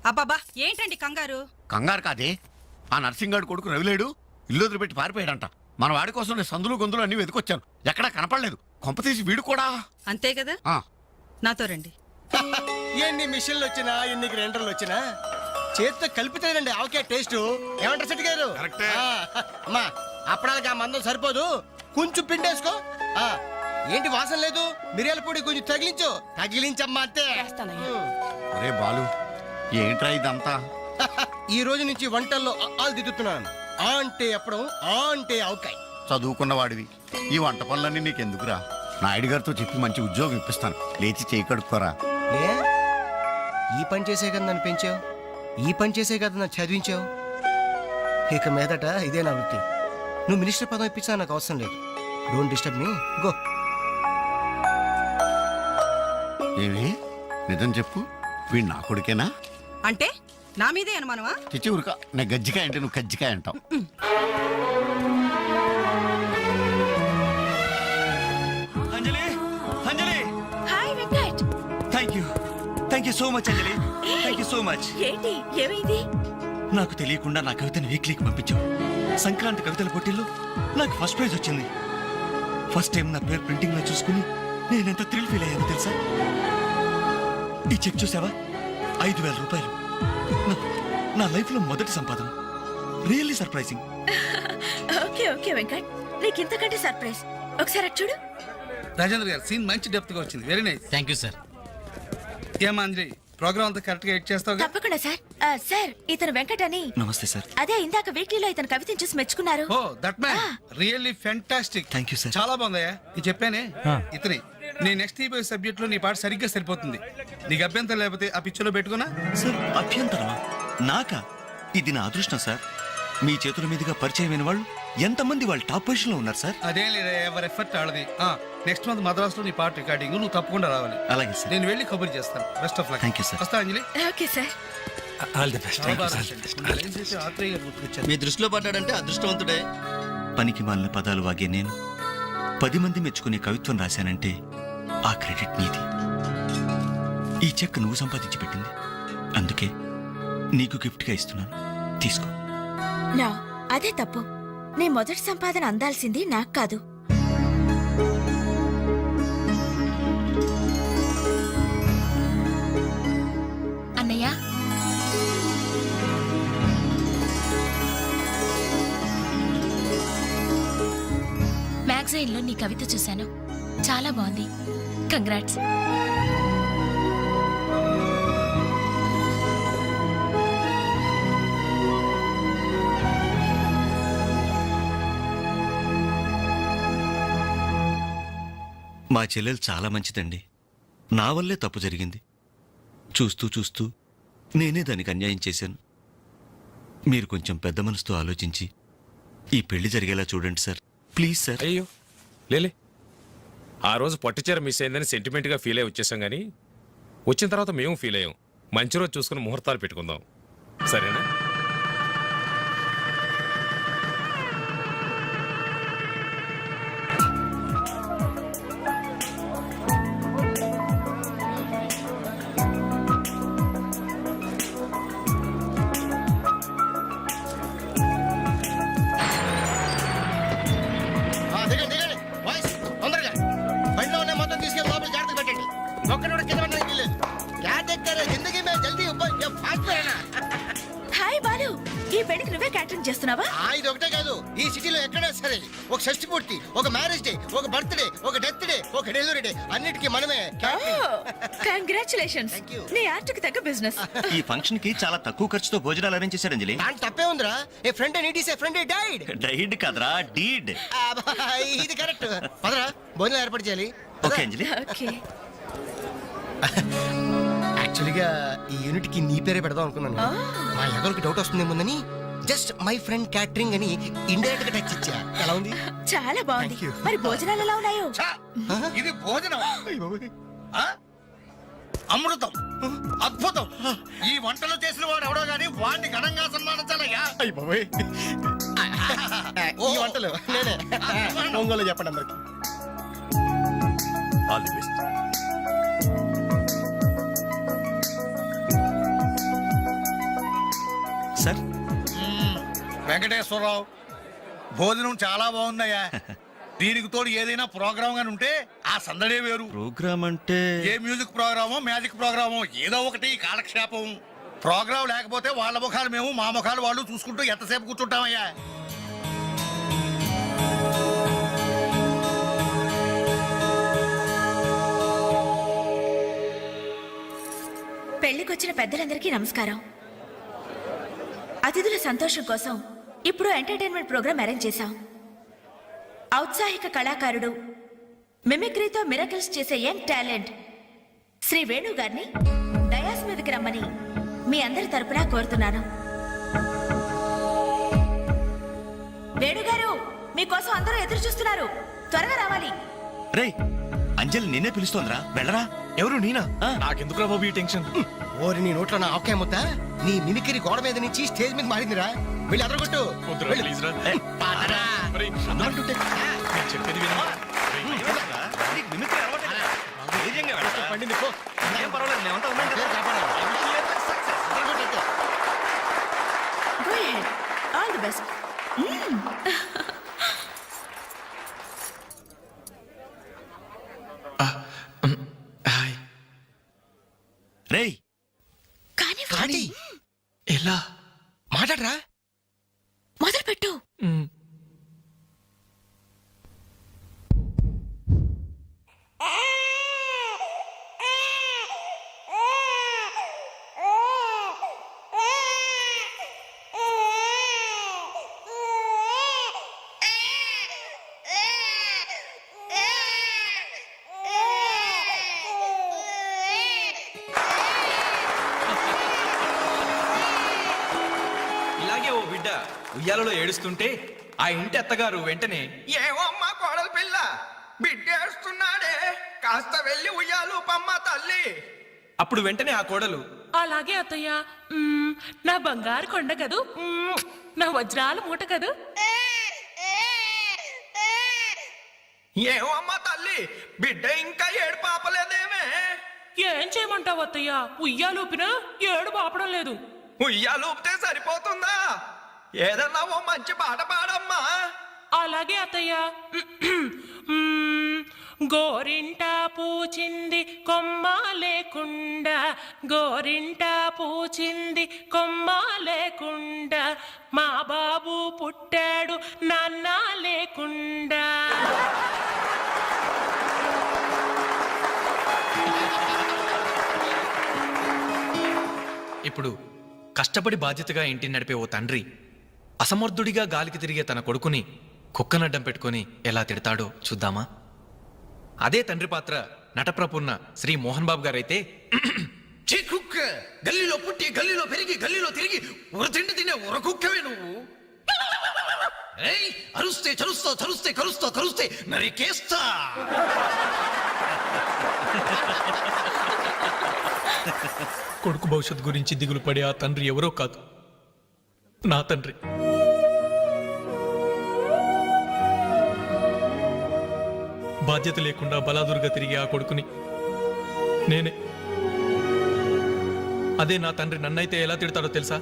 అబ్బాబా ఏంటండి కంగారు? కంగారు కాదే, ఆ నర్సింగాడు కొడుకు రవిలేడు ఇల్లు వదిలిపెట్టి పారిపోయాడంట. మన వాడి కోసం నేను సందులు గొంతులు అన్ని వెతికొచ్చాను, ఎక్కడా కనపడలేదు. కొంపతీసి వీడు కూడా. అంతే కదా, నాతో రండి. ఎన్ని మిషన్లు వచ్చినా ఎన్ని గ్రైండర్లు వచ్చినా చేతితో కలిపితేనండి ఆవకాయ టేస్ట్. ఏమంటారు శెట్టి గారు? అమ్మా అప్పడానికి ఆ మందం సరిపోదు, కొంచెం పిండేసుకో. ఏంటి వాసన లేదు? మిరియాల పొడి కొంచెం తగిలించమ్మా అంతే. అరే బాలు, ఏంట్రా ఇదంతా? ఈ రోజు నుంచి వంటల్లో ఆలు దిద్దుతున్నాను. ఆ అంటే అప్పడం, ఆ అంటే ఆవకాయ. చదువుకున్న వాడివి, ఈ వంట పనులన్నీ నీకెందుకురా? నాయుడు గారితో చెప్పి మంచి ఉద్యోగం ఇప్పిస్తాను, లేచి చేయి కడుక్కోరా. ఈ పని చేసే కదా నన్ను పెంచావు, ఈ పని చేసే కదా నన్ను చదివించావు. ఇక మీదట ఇదే నా వృత్తి. నువ్వు మినిస్టర్ పదం ఇప్పించా నాకు అవసరం లేదు. Don't disturb me, go. ఏమి నిజం చెప్పు, వీడు నా కొడుకేనా? అంటే నా మీదే అనుమానమా? చిచ్చి ఊరుక, నేను గజ్జికాయ అంటే నువ్వు కజ్జికాయ అంటావు. Anjali, Anjali, hi Venkat. Thank you so much Anjali, thank you so much. ఏంటి ఏమైంది? నాకు తెలియకుండా నా కవితను వీక్లీకి పంపించావు. సంక్రాంతి కవితల పోటీల్లో నాకు ఫస్ట్ ప్రైజ్ వచ్చింది. ఫస్ట్ టైం నా పేరు ప్రింటింగ్ లో చూసుకుని నేనెంత థ్రిల్ ఫీల్ అయ్యాను తెలుసా? ఈ చెక్ చూసావా? 5,000 రూపాయలు. నా లైఫ్ లో మొదటి సంపాదన. Really surprising. Okay okay Venkat, నీకు ఇంతకంటే సర్ప్రైజ్. ఒకసారి అటు చూడు. రాజేంద్ర గారు సీన్ మంచి డెప్త్ గా వచ్చింది. Very nice. Thank you sir. ఏమా అంజలి, ప్రోగ్రామ్ అంతా కరెక్ట్ గా ఎడ్ చేస్తావు? తప్పకుండా సార్. సార్ ఇతను వెంకట్ అని. నమస్తే సార్. అదే ఇందాక వీక్లీలో ఇతను కవితను చూసి మెచ్చుకున్నారు. Oh that man really fantastic. Thank you sir. చాలా బాగుందయ్యా. నేను చెప్పానే ఇతని నీ నెక్స్ట్ ఈ సబ్జెక్ట్ లో నీ పాట సరిగ్గా సరిపోతుంది. నీకు అభ్యంతరం లేకపోతే ఆ పిక్చర్ లో పెట్టుకున్నా. సార్ అభ్యంతరమా? నాకా? ఇది నా అదృష్టం సార్. మీ చేతుల మీదుగా పరిచయమైన వాళ్ళు ఎంతమంది వాళ్ళు టాప్ పొజిషన్ లో ఉన్నారు సార్. అదేం లేదా, ఎవరి ఎఫర్ట్ ఆడది. నెక్స్ట్ మంత్ మద్రాసులో నీ పాట రికార్డింగ్, నువ్వు తప్పకుండా రావాలి. అలాగే సార్. నేను వెళ్ళి కబుర్ చేస్తాను. Best of luck. Thank you sir. వస్తా Anjali. Okay sir. All the best. మీ దృష్టిలో పడ్డాడంటే అదృష్టవంతుడే. పనికి మాలిన పదాలు వాగే నేను 10 మంది మెచ్చుకునే కవిత్వం రాశానంటే ఆ క్రెడిట్ నీది. ఈ చెక్ నువ్వు సంపాదించి పెట్టింది, అందుకే నీకు గిఫ్ట్ గా ఇస్తున్నాను. తీసుకో. నా అదే తప్పు. నీ మొదటి సంపాదన అందాల్సింది నాకు కాదు. అన్నయ్య, మ్యాగజైన్లో నీ కవిత చూశాను, చాలా బాగుంది. కంగ్రాట్స్. మా చెల్లెలు చాలా మంచిదండి. నా వల్లే తప్పు జరిగింది. చూస్తూ చూస్తూ నేనే దానికి అన్యాయం చేశాను. మీరు కొంచెం పెద్ద మనసుతో ఆలోచించి ఈ పెళ్లి జరిగేలా చూడండి సార్, ప్లీజ్ సార్. అయ్యో లేలే, ఆ రోజు పట్టుచీర మిస్ అయిందని సెంటిమెంట్గా ఫీల్ అయ్యి వచ్చేసాం, కానీ వచ్చిన తర్వాత మేము ఫీల్ అయ్యాం. మంచి రోజు చూసుకుని ముహూర్తాలు పెట్టుకుందాం, సరేనా? హాయ్ బాలు, ఈ పెళ్లికి నువ్వే క్యాటరింగ్ చేస్తున్నావా? ఇది ఒకటే కాదు, ఈ సిటీలో ఎక్కడా సరే ఒక షష్ఠి పూర్తి, ఒక మ్యారేజ్ డే, ఒక బర్త్డే, ఒక డెత్ డే, ఒక డెలివరీ డే, అన్నిటికీ మనమే. కంగ్రాచులేషన్స్. Thank you. నీ ఆర్ట్కి తగ్గ బిజినెస్. ఈ ఫంక్షన్ కి చాలా తక్కువ ఖర్చుతో భోజనాలు అరేంజ్ చేశారు అంజలి. దాని తప్పే ఉందిరా. A friend need is a friend died. Died కదరా, డీడ్. ఇది కరెక్ట్. పదరా భోజనం ఏర్పాటు చేయాలి. ఓకే అంజలి. ఓకే. యాక్చువల్గా ఈ యూనిట్ కి నీ పేరే పెడదాం అనుకున్నాను. మా ఎవరికి డౌట్ వస్తుందేమోనని జస్ట్ మై ఫ్రెండ్ క్యాటరింగ్ అని ఇండైరెక్ట్ గా టచ్ ఇచ్చా. ఎలా ఉంది? చాలా బాగుంది. Thank you. మరి భోజనాలు ఎలా ఉన్నాయో? ఇది భోజనం, అమృతం, అద్భుతం. ఈ వంటలు చేసిన వాడు ఎవడో గానీ వాడిని ఘనంగా సన్మానించాలయ్యా. ఈ వంటలు నేనే. ఒంగోలు చెప్పండి అందరికి. All the best. Sir Venkateswararao భోజనం చాలా బాగుందయ్యా దీనికి తోడు ఏదైనా ప్రోగ్రామ్ గాని ఉంటే ఆ సందడే వేరు. ప్రోగ్రామ్ అంటే ఏ మ్యూజిక్ ప్రోగ్రామో మ్యాజిక్ ప్రోగ్రామో ఏదో ఒకటి కాలక్షేపం. ప్రోగ్రామ్ లేకపోతే వాళ్ళ ముఖాలు మేము మా ముఖాలు వాళ్ళు చూసుకుంటూ ఎంతసేపు కూర్చుంటామయ్యా. పెళ్లికొచ్చిన పెద్దలందరికీ నమస్కారం. అతిథుల సంతోషం కోసం ఇప్పుడు ఎంటర్టైన్మెంట్ ప్రోగ్రాం అరేంజ్ చేశాం. ఔత్సాహిక కళాకారుడు, మిమిక్రీతో మిరకల్స్ చేసే యంగ్ టాలెంట్ శ్రీ వేణు గారిని డయాస్ మీదకి రమ్మని మీ అందరి తరపున కోరుతున్నాను. వేణుగారు, మీకోసం అందరూ ఎదురు చూస్తున్నారు, త్వరగా రావాలి. రేయ్ అంజలి నిన్నే పిలుస్తోందిరా, వెళ్ళరా. ఎవరు నేనా? నాకెందుకురా బాబు ఈ టెన్షన్? ఓరి నీ నోట్లో నా ఆవకాయ ముద్ద నీ మిమిక్రీ గోడ మీద నుంచి స్టేజ్ మీద మారిందిరా. వెళ్ళి అదరగొట్టు. చెప్పేది విను. పండింది పో. ఏం పర్వాలేదు, మేమంతా ఉన్నాం కదా. Go ahead. All the best. Hi. రేయ్ కానీ ఎలా? మాట్లాడరా. మొదలు పెట్టు. ఇలాగే ఓ బిడ్డ ఉయ్యాలలో ఏడుస్తుంటే ఆ ఇంటి అత్తగారు వెంటనే ఏమో అమ్మా కోడలు పిల్ల బిడ్డ ఏడుస్తున్నాడే, కాస్త వెళ్ళి ఉయ్యాలు పమ్మ తల్లి. అప్పుడు వెంటనే ఆ కోడలు అలాగే అత్తయ్య, నా బంగారు కొండ కదూ, నా వజ్రాల మూట కదూ. ఏమో అమ్మా తల్లి బిడ్డ ఇంకా ఏడు పాపలేదేమే. ఏం చేయమంటావు అత్తయ్య, ఉయ్యాలూపినా ఏడు పాపడం లేదు. ఉయ్యాలు ఊపితే సరిపోతుందా? ఏదన్నా ఓ మంచి పాట పాడమ్మా. అలాగే అత్తయ్య. గోరింట పూచింది కొమ్మ లేకుండా, గోరింట పూచింది కొమ్మ లేకుండా, మా బాబు పుట్టాడు నాన్న లేకుండా. ఇప్పుడు కష్టపడి బాధ్యతగా ఇంటిని నడిపే ఓ తండ్రి అసమర్థుడిగా గాలికి తిరిగే తన కొడుకుని కుక్కనడ్డం పెట్టుకుని ఎలా తిడతాడో చూద్దామా? అదే తండ్రి పాత్ర నటప్రపున్న శ్రీ మోహన్ బాబు గారైతే, కుక్క గల్లీలో పుట్టి గల్లీలో పెరిగి గల్లీలో తిరిగి ఉరతిండి తినే ఉరకుక్కవే నువ్వు. అరుస్తే చరుస్తా చరుస్తే కరుస్తా కరుస్తే నరికేస్తా. కొడుకు భవిష్యత్ గురించి దిగులు పడే ఆ తండ్రి ఎవరో కాదు, నా తండ్రి. బాధ్యత లేకుండా బలాదురుగా తిరిగే ఆ కొడుకుని నేనే. అదే నా తండ్రి నన్నైతే ఎలా తిడతాడో తెలుసా?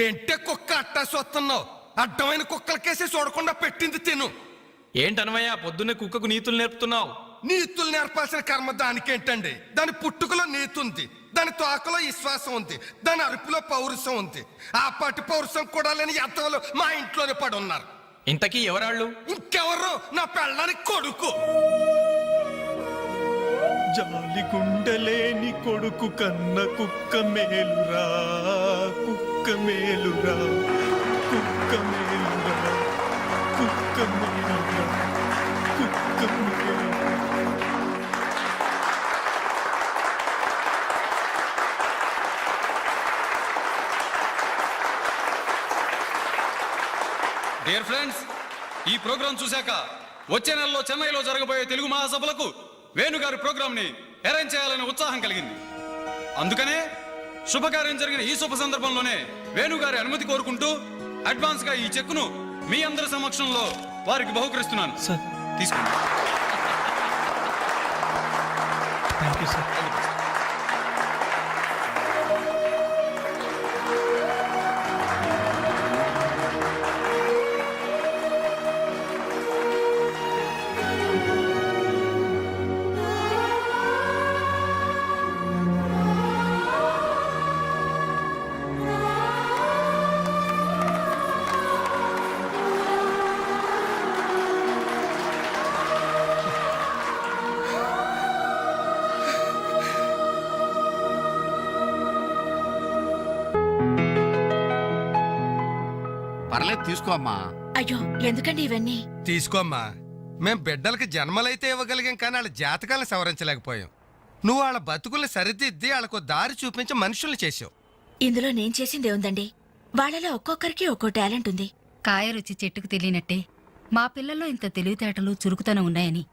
ఏంటే కుక్క అట్టా చూస్తున్నావు? అడ్డమైన కుక్కలకేసి చూడకుండా పెట్టింది తిను. ఏంటనవయ్య పొద్దున్నే కుక్కకు నీతులు నేర్పుతున్నావు? నీతులు నేర్పాల్సిన కర్మ దానికేంటండి? దాని పుట్టుకలో నీతి ఉంది, దాని తోకలో విశ్వాసం ఉంది, దాని అరుపులో పౌరుషం ఉంది. ఆ పాటి పౌరుషం కూడా లేని ఎంతలో మా ఇంట్లోనే పడి ఉన్నారు. ఇంతకీ ఎవరాళ్ళు? ఇంకెవరు? నా పెళ్ళానికి కొడుకు. జాలి గుండెలేని కొడుకు కన్న కుక్క మేలురా, కుక్క మేలురా, కుక్క మేలురా, కుక్క మేలురా, కుక్క మేలురా. డియర్ ఫ్రెండ్స్, ఈ ప్రోగ్రాం చూశాక వచ్చే నెలలో చెన్నైలో జరగబోయే తెలుగు మహాసభలకు వేణుగారి ప్రోగ్రామ్ ని అరేంజ్ చేయాలనే ఉత్సాహం కలిగింది. అందుకనే శుభకార్యం జరిగిన ఈ శుభ సందర్భంలోనే వేణుగారి అనుమతి కోరుకుంటూ అడ్వాన్స్ గా ఈ చెక్కును మీ అందరి సమక్షంలో వారికి బహుకరిస్తున్నాను. సార్ తీసుకోండి. Thank you sir. పర్లేదు తీసుకో అమ్మా. అయ్యో ఎందుకండి ఇవన్నీ? తీసుకోమ్మా. మేం బిడ్డలకి జన్మలైతే ఇవ్వగలిగాం కానీ వాళ్ళ జాతకాలను సవరించలేకపోయాం. నువ్వు వాళ్ళ బతుకుల్ని సరిదిద్ది వాళ్ళకు దారి చూపించి మనుషుల్ని చేసావు. ఇందులో నేను చేసింది ఏముందండి? వాళ్ళలో ఒక్కొక్కరికి ఒక్కో టాలెంట్ ఉంది. కాయ రుచి చెట్టుకు తెలియనట్టే మా పిల్లల్లో ఇంత తెలివితేటలు చురుకుతనం ఉన్నాయని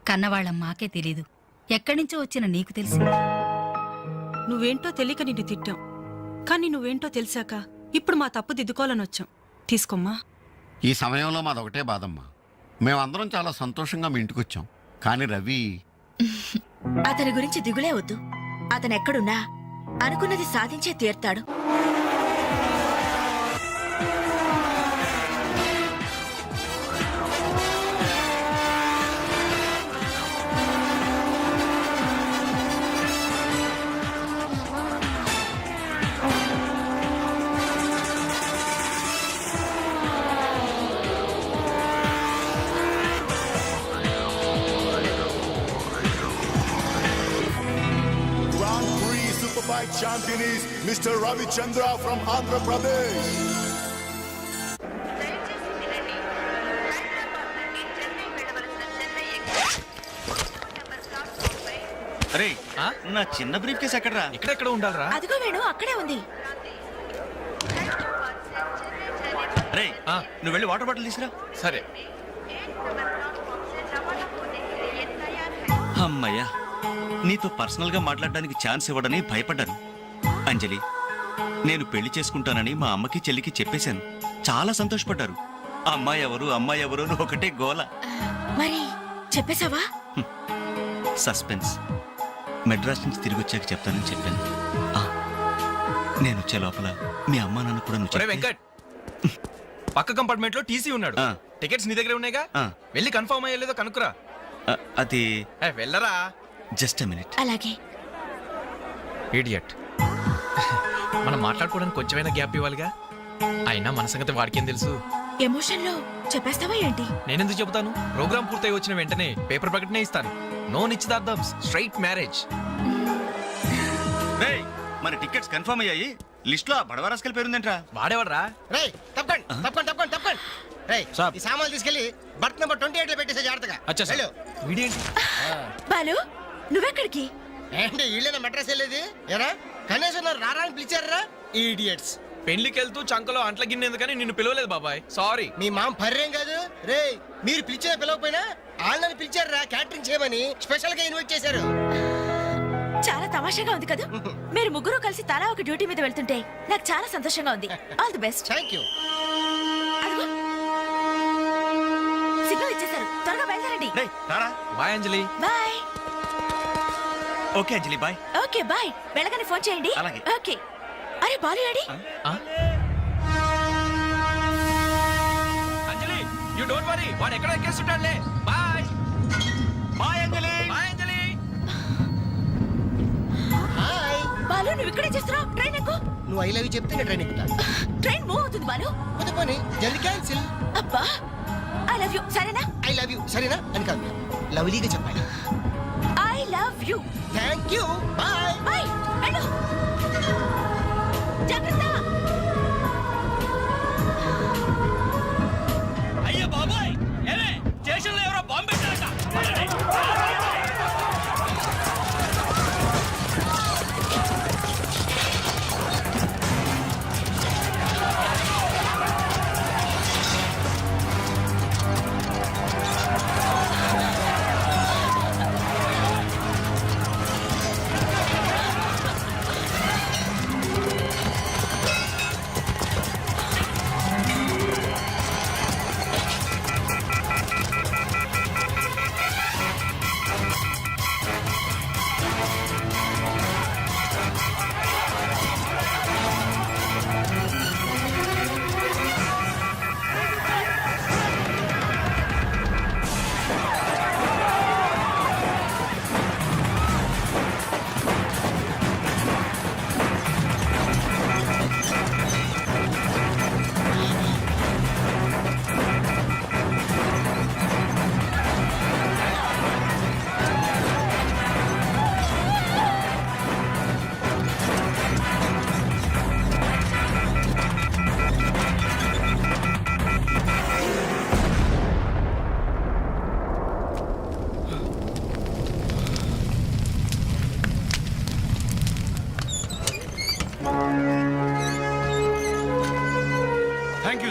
కన్నవాళ్ళం మాకే తెలీదు. ఎక్కడి నుంచో వచ్చిన నీకు తెలిసింది. నువ్వేంటో తెలియక నిన్ను తిట్టాం, కానీ నువ్వేంటో తెలిసాక ఇప్పుడు మా తప్పు దిద్దుకోవాలని వచ్చాం. తీసుకోమ్మా. ఈ సమయంలో మాదొకటే బాధమ్మా. మేమందరం చాలా సంతోషంగా మీ ఇంటికి వచ్చాం, కానీ రవి అతని గురించి దిగులే వద్దు. అతను ఎక్కడున్నా అనుకున్నది సాధించే తీర్తాడు. Grand Prix Superbike champion is Mr. Ravi Chandra from Andhra Pradesh. అరే నా చిన్న బ్రీఫ్ కేసు ఎక్కడరా? ఇక్కడెక్కడ ఉండాలరా? అదిగో వేణు అక్కడే ఉంది. రే నువ్వు వెళ్ళి వాటర్ బాటిల్ తీసురా. సరే. అమ్మయ్యా, నీతో పర్సనల్ గా మాట్లాడడానికి ఛాన్స్ ఇవ్వడని భయపడ్డాను. అంజలి, నేను పెళ్లి చేసుకుంటానని మా అమ్మకి చెల్లికి చెప్పేశాను. చాలా సంతోషపడ్డారు. అమ్మాయి ఎవరు అమ్మాయి ఎవరు అని ఒకటే గోల. మరి చెప్పేశావా? సస్పెన్స్. మెడ్రాస్ నుంచి తిరిగి వచ్చాక చెప్తానని చెప్పాను. ఆ, నేను వచ్చే లోపల మీ అమ్మా నాన్న కూడా నువ్వు ఒరే చెప్తే- వెంకట్, పక్క కంపార్ట్మెంట్ లో టీసీ ఉన్నాడు. ఆ. టికెట్స్ నీ దగ్గర ఉన్నాయిగా, ఆ. వెళ్ళి కన్ఫర్మ్ అయ్యలేదో కనుక్కురా. అది వెళ్ళరా. Just a minute. అలాగే. ఇడియట్. మనం మాట్లాడుకోవడానికి కొంచెమైనా గ్యాప్ ఇవ్వాలిగా. అయినా మన సంగతి వాడికేం తెలుసు? ఎమోషన్ లో చెప్పేస్తావా ఏంటి? నేనెందుకు చెబుతాను? ప్రోగ్రామ్ పూర్తయి వచ్చిన వెంటనే పేపర్ ప్రకటనే ఇస్తాను. నో నిశ్చితార్థం, స్ట్రైట్ మ్యారేజ్. రేయ్, మన టికెట్స్ కన్ఫర్మ్ అయ్యాయి. లిస్ట్ లో బడవరాస్కల్ పేరుందేంట్రా? వాడేవాడ్రా? రేయ్ తప్పకండి తప్పకండి తప్పకండి తప్పకండి. రేయ్ ఈ సామాన్లు తీసుకెళ్లి బర్త్ నెంబర్ 28 లో పెట్టేసే జాగ్రత్తగా. అచ్చా సార్. వెళ్ళు. వీడేంటి? బాలు నువ్వెక్కడికి? ఏంటి వీళ్ళైనా మెడ్రాస్ వెళ్ళేది? ఎరా కనీసం నన్ను రారా అని పిలిచారా? ఈడియట్స్. పెళ్లికి వెళ్తూ చంకలో అంట్ల గిన్నె ఎందుకని నిన్ను పిలవలేదు బాబాయ్. సారీ. మీ మామ పర్రేం కాదు. రేయ్ మీరు పిలిచినా పిలవకపోయినా వాళ్ళని పిలిచారా క్యాటరింగ్ చేయమని స్పెషల్ గా ఇన్వైట్ చేశారు. చాలా తమాషాగా ఉంది కదా. మీరు ముగ్గురు కలిసి తలా ఒక డ్యూటీ మీద వెళ్తుంటే నాకు చాలా సంతోషంగా ఉంది. All the best. Thank you. Signal ఇచ్చేశారు, త్వరగా బయలుదేరండి. రేయ్ రారా. Bye Anjali. Bye. Okay Anjali, bye. Okay bye. వెళ్ళగానే ఫోన్ చేయండి. అలాగే. ఓకే. అరే బాలు ఏడి? అంజలి, యు డోంట్ వరీ, వాడు ఎక్కడ ఎక్కేస్తుంటాడులే. Bye. Bye Anjali. Bye Anjali. Hi. Balu నువ్వు ఇక్కడే చేస్తున్నావు? ట్రైన్ ఎక్కు. నువ్వు ఐ లవ్ యూ చెప్తే నేను ట్రైన్ ఎక్కుతా. ట్రైన్ మూవ్ అవుతుంది బాలు. పోతే పోనీ జల్ది క్యాన్సిల్. అబ్బా ఐ లవ్ యూ. సరేనా? ఐ లవ్ యూ సరేనా అని కాదు, లవ్లీగా చెప్పాలి. I love you. Thank you. Bye. Bye. వెళ్ళు. జాగ్రత్త. అయ్యో బాబాయ్, ఏమే స్టేషన్ లో ఎవరో బాంబు పెట్టారట.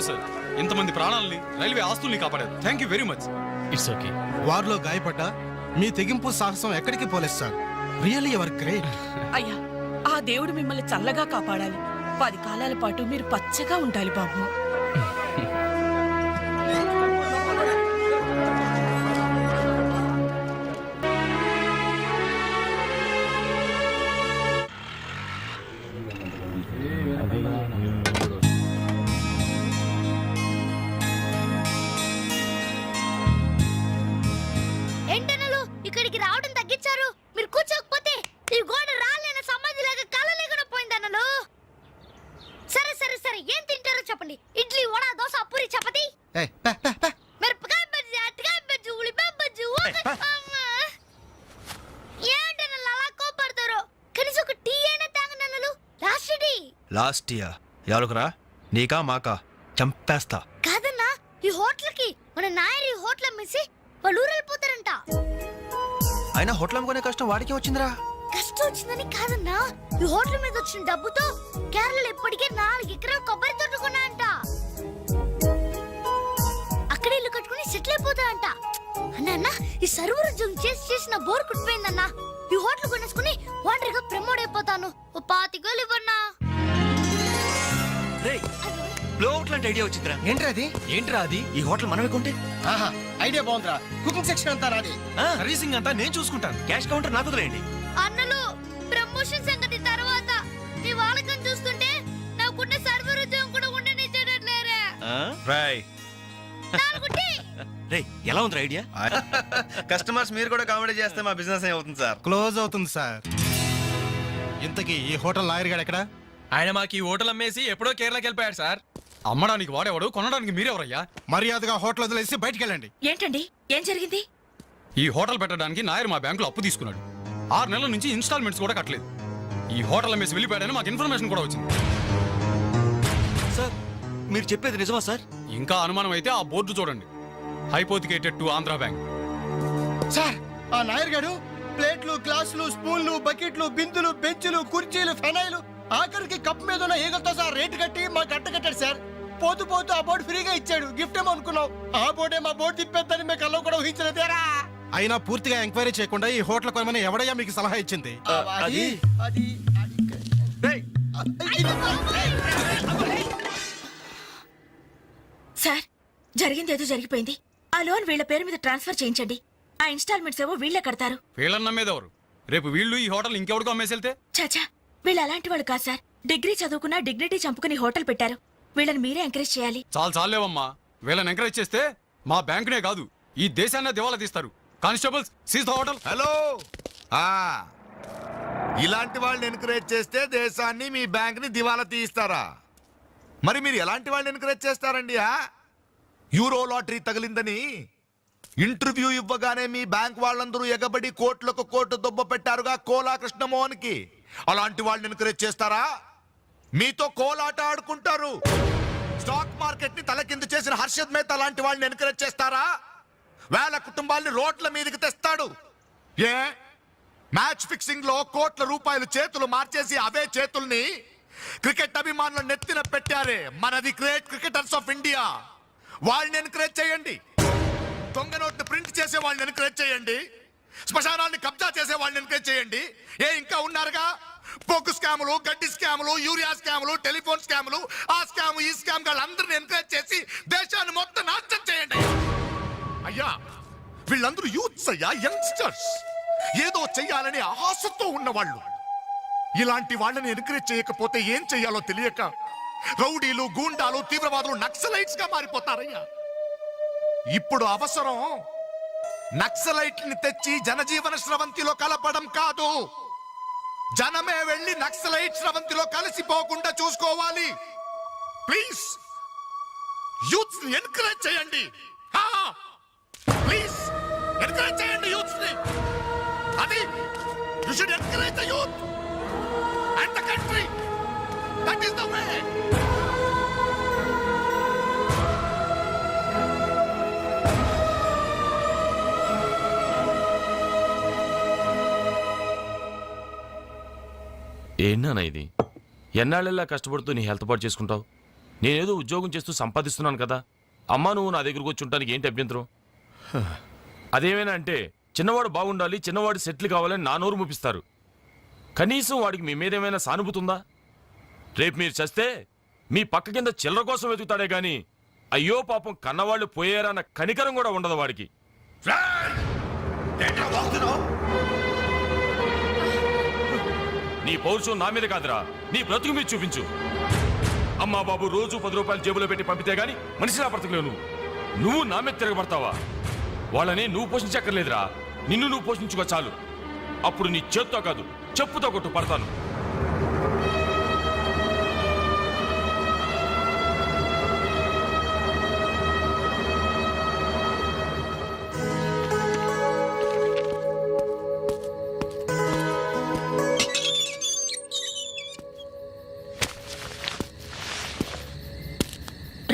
సార్ ఇంతమంది ప్రాణాలని రైల్వే ఆస్తుల్ని కాపాడారు. Thank you very much. It's okay. వారిలో గాయపడ్డా మీ తెగింపు సాహసం ఎక్కడికి పోలేదు సార్. Really ever great. అయ్యా ఆ దేవుడు మిమ్మల్ని చల్లగా కాపాడాలి. 10 కాలాల పాటు మీరు పచ్చగా ఉండాలి బాబు. ఏంటనలు ఇక్కడికి రావడం తగ్గించారు. మీరు కూర్చోకపోతే ఈ గోడ రాలేన సమాధి లాగా కలలేకుండా పోయిందన్నలు. సరే సరే సరే ఏం తింటారో చెప్పండి. ఇడ్లీ, వడ, దోశ, పూరి, చపాతి, మిరపకాయ బజ్జీ, అరటికాయ బజ్జీ, ఉల్లిపాయ బజ్జీ. ఏంటనలు అలా కోపడతారు? కనీసం ఒక టీ అయినా తాగనన్నలు. Last tea. లాస్ట్ ఇయర్ ఎవరుకురా? నీకా మాకా? చంపేస్తా. కాదన్నా ఈ హోటల్ కి మన నాయర్ ఈ హోటల్ అమ్మేసి వాళ్ళు ఊరు వెళ్ళిపోతారంట. అయినా హోటల్ అమ్ముకునే కష్టం వాడికి వచ్చిందిరా. కష్టం వచ్చిందని కాదన్నా, ఈ హోటల్ మీద వచ్చిన డబ్బుతో కేరళలో ఇప్పటికే 4 ఎకరాలు కొబ్బరి తోట కొన్నాయంట. అక్కడ ఇల్లు కట్టుకుని సెటిల్ అయిపోతాయంట. అన్న ఈ సర్వర్ ఉద్యోగం చేసిన బోర్ కుట్టిపోయిందన్నా. ఈ హోటల్ కొనేసుకుని వాండర్గా ప్రమోట్ అయిపోతాను. ఓ 25,000 ఇవ్వన్నా. బ్లోఅవుట్ లాంటి ఐడియా వచ్చిందిరా. ఏంట్రా అది? ఏంట్రా అది? ఈ హోటల్ మనమే కొంటే ఆహా, ఐడియా బాగుందిరా. కుకింగ్ సెక్షన్ అంతా నాది. సర్వీసింగ్ అంతా నేను చూసుకుంటాను. క్యాష్ కౌంటర్ నాకు వదిలేయండి. అన్నలు ప్రమోషన్ సంగతి తర్వాత. మీ వాళ్ళకం చూస్తుంటే నాకున్న సర్వర్ ఉద్యోగం కూడా ఉండనిచ్చేటట్లేరా. రాయ్ రే ఎలా ఉంది ఐడియా? కస్టమర్స్ మీరు కూడా కామెడీ చేస్తే మా బిజినెస్ అవుతుంది సార్. క్లోజ్ అవుతుంది సార్. ఇంతకీ ఈ హోటల్ లాయర్ గారు ఎక్కడ? ఆయన మాకు ఈ హోటల్ అమ్మేసి ఎప్పుడో కేరళకి వెళ్ళిపోయాడు సార్. అమ్మడానికి వాడేవాడు, కొనడానికి మీరెవరయ్యా? మర్యాదగా హోటల్ వదిలేసి బయటికి వెళ్ళండి. ఏంటండి ఏం జరిగింది? ఈ హోటల్ పెట్టడానికి నాయర్ మా బ్యాంకులో అప్పు తీసుకున్నాడు. 6 నెలల నుంచి ఇన్స్టాల్మెంట్స్ కూడా కట్టలేదు. ఈ హోటల్ అమ్మేసి వెళ్ళిపోయాడని మాకు ఇన్ఫర్మేషన్ కూడా వచ్చింది. సార్ మీరు చెప్పేది నిజమా సార్? ఇంకా అనుమానం అయితే ఆ బోర్డు చూడండి. Hypothecated to Andhra bank. Sir ఆ నాయర్ గారు ప్లేట్లు, గ్లాసులు, స్పూన్లు, బకెట్లు, బిందులు, బెంచులు, కుర్చీలు, ఫెనైలు, ఆఖరికి కప్ మీద ఉన్న ఈగలతో సార్ రేటు కట్టి మాకు అట్ట కట్టాడు సార్. పోతూ పోతూ ఆ బోర్డు ఫ్రీగా ఇచ్చాడు. గిఫ్ట్ ఏమో అనుకున్నాం. ఆ బోర్డే మా బోర్డు తిప్పేద్దని మేము కల్లో కూడా ఊహించలేదేరా. అయినా పూర్తిగా ఎంక్వైరీ చేయకుండా ఈ హోటల్ కొనమని ఎవడయ్యా మీకు సలహా ఇచ్చింది? సార్ జరిగింది ఏదో జరిగిపోయింది. ఆ లోన్ వీళ్ళ పేరు మీద ట్రాన్స్ఫర్ చేయించండి. ఆ ఇన్స్టాల్మెంట్స్ ఏవో వీళ్ళే కడతారు. వీళ్ళన్న మీద ఎవరు? రేపు వీళ్ళు ఈ హోటల్ ఇంకెవరికో అమ్మేసి చాచా వీళ్ళు అలాంటి వాళ్ళు కాదు సార్. డిగ్రీ చదువుకున్నా డిగ్నిటీ చంపుకుని హోటల్ పెట్టారు. వీళ్ళని మీరే ఎంకరేజ్ చేయాలి. చాలేవమ్మా. వీళ్ళని ఎంకరేజ్ చేస్తే మా బ్యాంకునే కాదు ఈ దేశాన్ని దివాలా తీస్తారు. Constables seize the hotel. Hello ఇలాంటి వాళ్ళని ఎంకరేజ్ చేస్తే దేశాన్ని మీ బ్యాంక్ ని దివాలా తీయిస్తారా? మరి మీరు ఎలాంటి వాళ్ళని ఎంకరేజ్ చేస్తారండి? యూరో లాటరీ తగిలిందని ఇంటర్వ్యూ ఇవ్వగానే మీ బ్యాంక్ వాళ్ళందరూ ఎగబడి కోట్లకు కోట్లు దొబ్బ పెట్టారుగా కోలా కృష్ణమోహన్ కి. అలాంటి వాళ్ళని ఎంకరేజ్ చేస్తారా? మీతో కోలాట ఆడుకుంటారు. స్టాక్ మార్కెట్ ని తలకిందు చేసిన హర్షద్ మేహతా లాంటి వాళ్ళని ఎంకరేజ్ చేస్తారా? వేల కుటుంబాల్ని రోడ్ల మీదకి తెస్తాడు. ఏ మ్యాచ్ ఫిక్సింగ్ లో కోట్ల రూపాయలు చేతులు మార్చేసి అవే చేతుల్ని క్రికెట్ అభిమానుల నెత్తిన పెట్టారే మనది గ్రేట్ క్రికెటర్స్ ఆఫ్ ఇండియా. వాళ్ళని ఎంకరేజ్ చేయండి. దొంగ నోట్ని ప్రింట్ చేసే వాళ్ళని ఎంకరేజ్ చేయండి. శ్మశానాన్ని కబ్జా చేసే వాళ్ళని ఎంకరేజ్ చేయండి. ఇంకా ఉన్నారుగా పొగ్గు స్కాములు, గడ్డి స్కాములు, యూరియా స్కాములు, టెలిఫోన్ స్కాములు, ఆ స్కామ్ ఈ స్కామ్ వాళ్ళందరినీ ఎంకరేజ్ చేసి దేశాన్ని మొత్తం నాశనం చేయండి. అయ్యా వీళ్ళందరూ యూత్స్ అయ్యా, యంగ్స్టర్స్, ఏదో చెయ్యాలని ఆశతో ఉన్నవాళ్ళు. ఇలాంటి వాళ్ళని ఎంకరేజ్ చేయకపోతే ఏం చెయ్యాలో తెలియక రౌడీలు, గూండాలు, తీవ్రవాదులు, నక్సలైట్స్ గా మారిపోతారయ్యా. ఇప్పుడు అవసరం నక్సలైట్ని తెచ్చి జనజీవన స్రవంతిలో కలపడం కాదు, జనమే వెళ్ళి నక్సలైట్ స్రవంతిలో కలిసిపోకుండా చూసుకోవాలి. ప్లీజ్ యూత్స్ ని ఎంకరేజ్ చేయండి. ప్లీజ్ ఎంకరేజ్ చేయండి యూత్స్ ని. అది you should encourage the youth and the country. That is the way. ఏంటన్నా ఇది? ఎన్నాళ్ళెల్లా కష్టపడుతూ నీ హెల్త్ పాటు చేసుకుంటావు? నేనేదో ఉద్యోగం చేస్తూ సంపాదిస్తున్నాను కదా. అమ్మా నువ్వు నా దగ్గరకు వచ్చి ఉండటానికి ఏంటి అభ్యంతరం? అదేమైనా అంటే చిన్నవాడు బాగుండాలి, చిన్నవాడు సెటిల్ కావాలని నా నోరు ముపిస్తారు. కనీసం వాడికి మీ మీద ఏమైనా సానుభూతి ఉందా? రేపు మీరు చస్తే మీ పక్క కింద చిల్లర కోసం వెతుకుతాడే గాని అయ్యో పాపం కన్నవాళ్ళు పోయారన్న కనికరం కూడా ఉండదు వాడికి. నీ పౌరుషం నా మీద కాదురా, నీ బ్రతుకు మీద చూపించు. అమ్మా బాబు రోజు 10 రూపాయలు జేబులో పెట్టి పంపితే గాని మనిషిలా బ్రతకలేవు. నువ్వు నా మీద తిరగబడతావా? వాళ్ళని నువ్వు పోషించక్కర్లేదురా, నిన్ను నువ్వు పోషించుకో చాలు. అప్పుడు నీ చేత్తో కాదు చెప్పుతో కొట్టు పడతాను.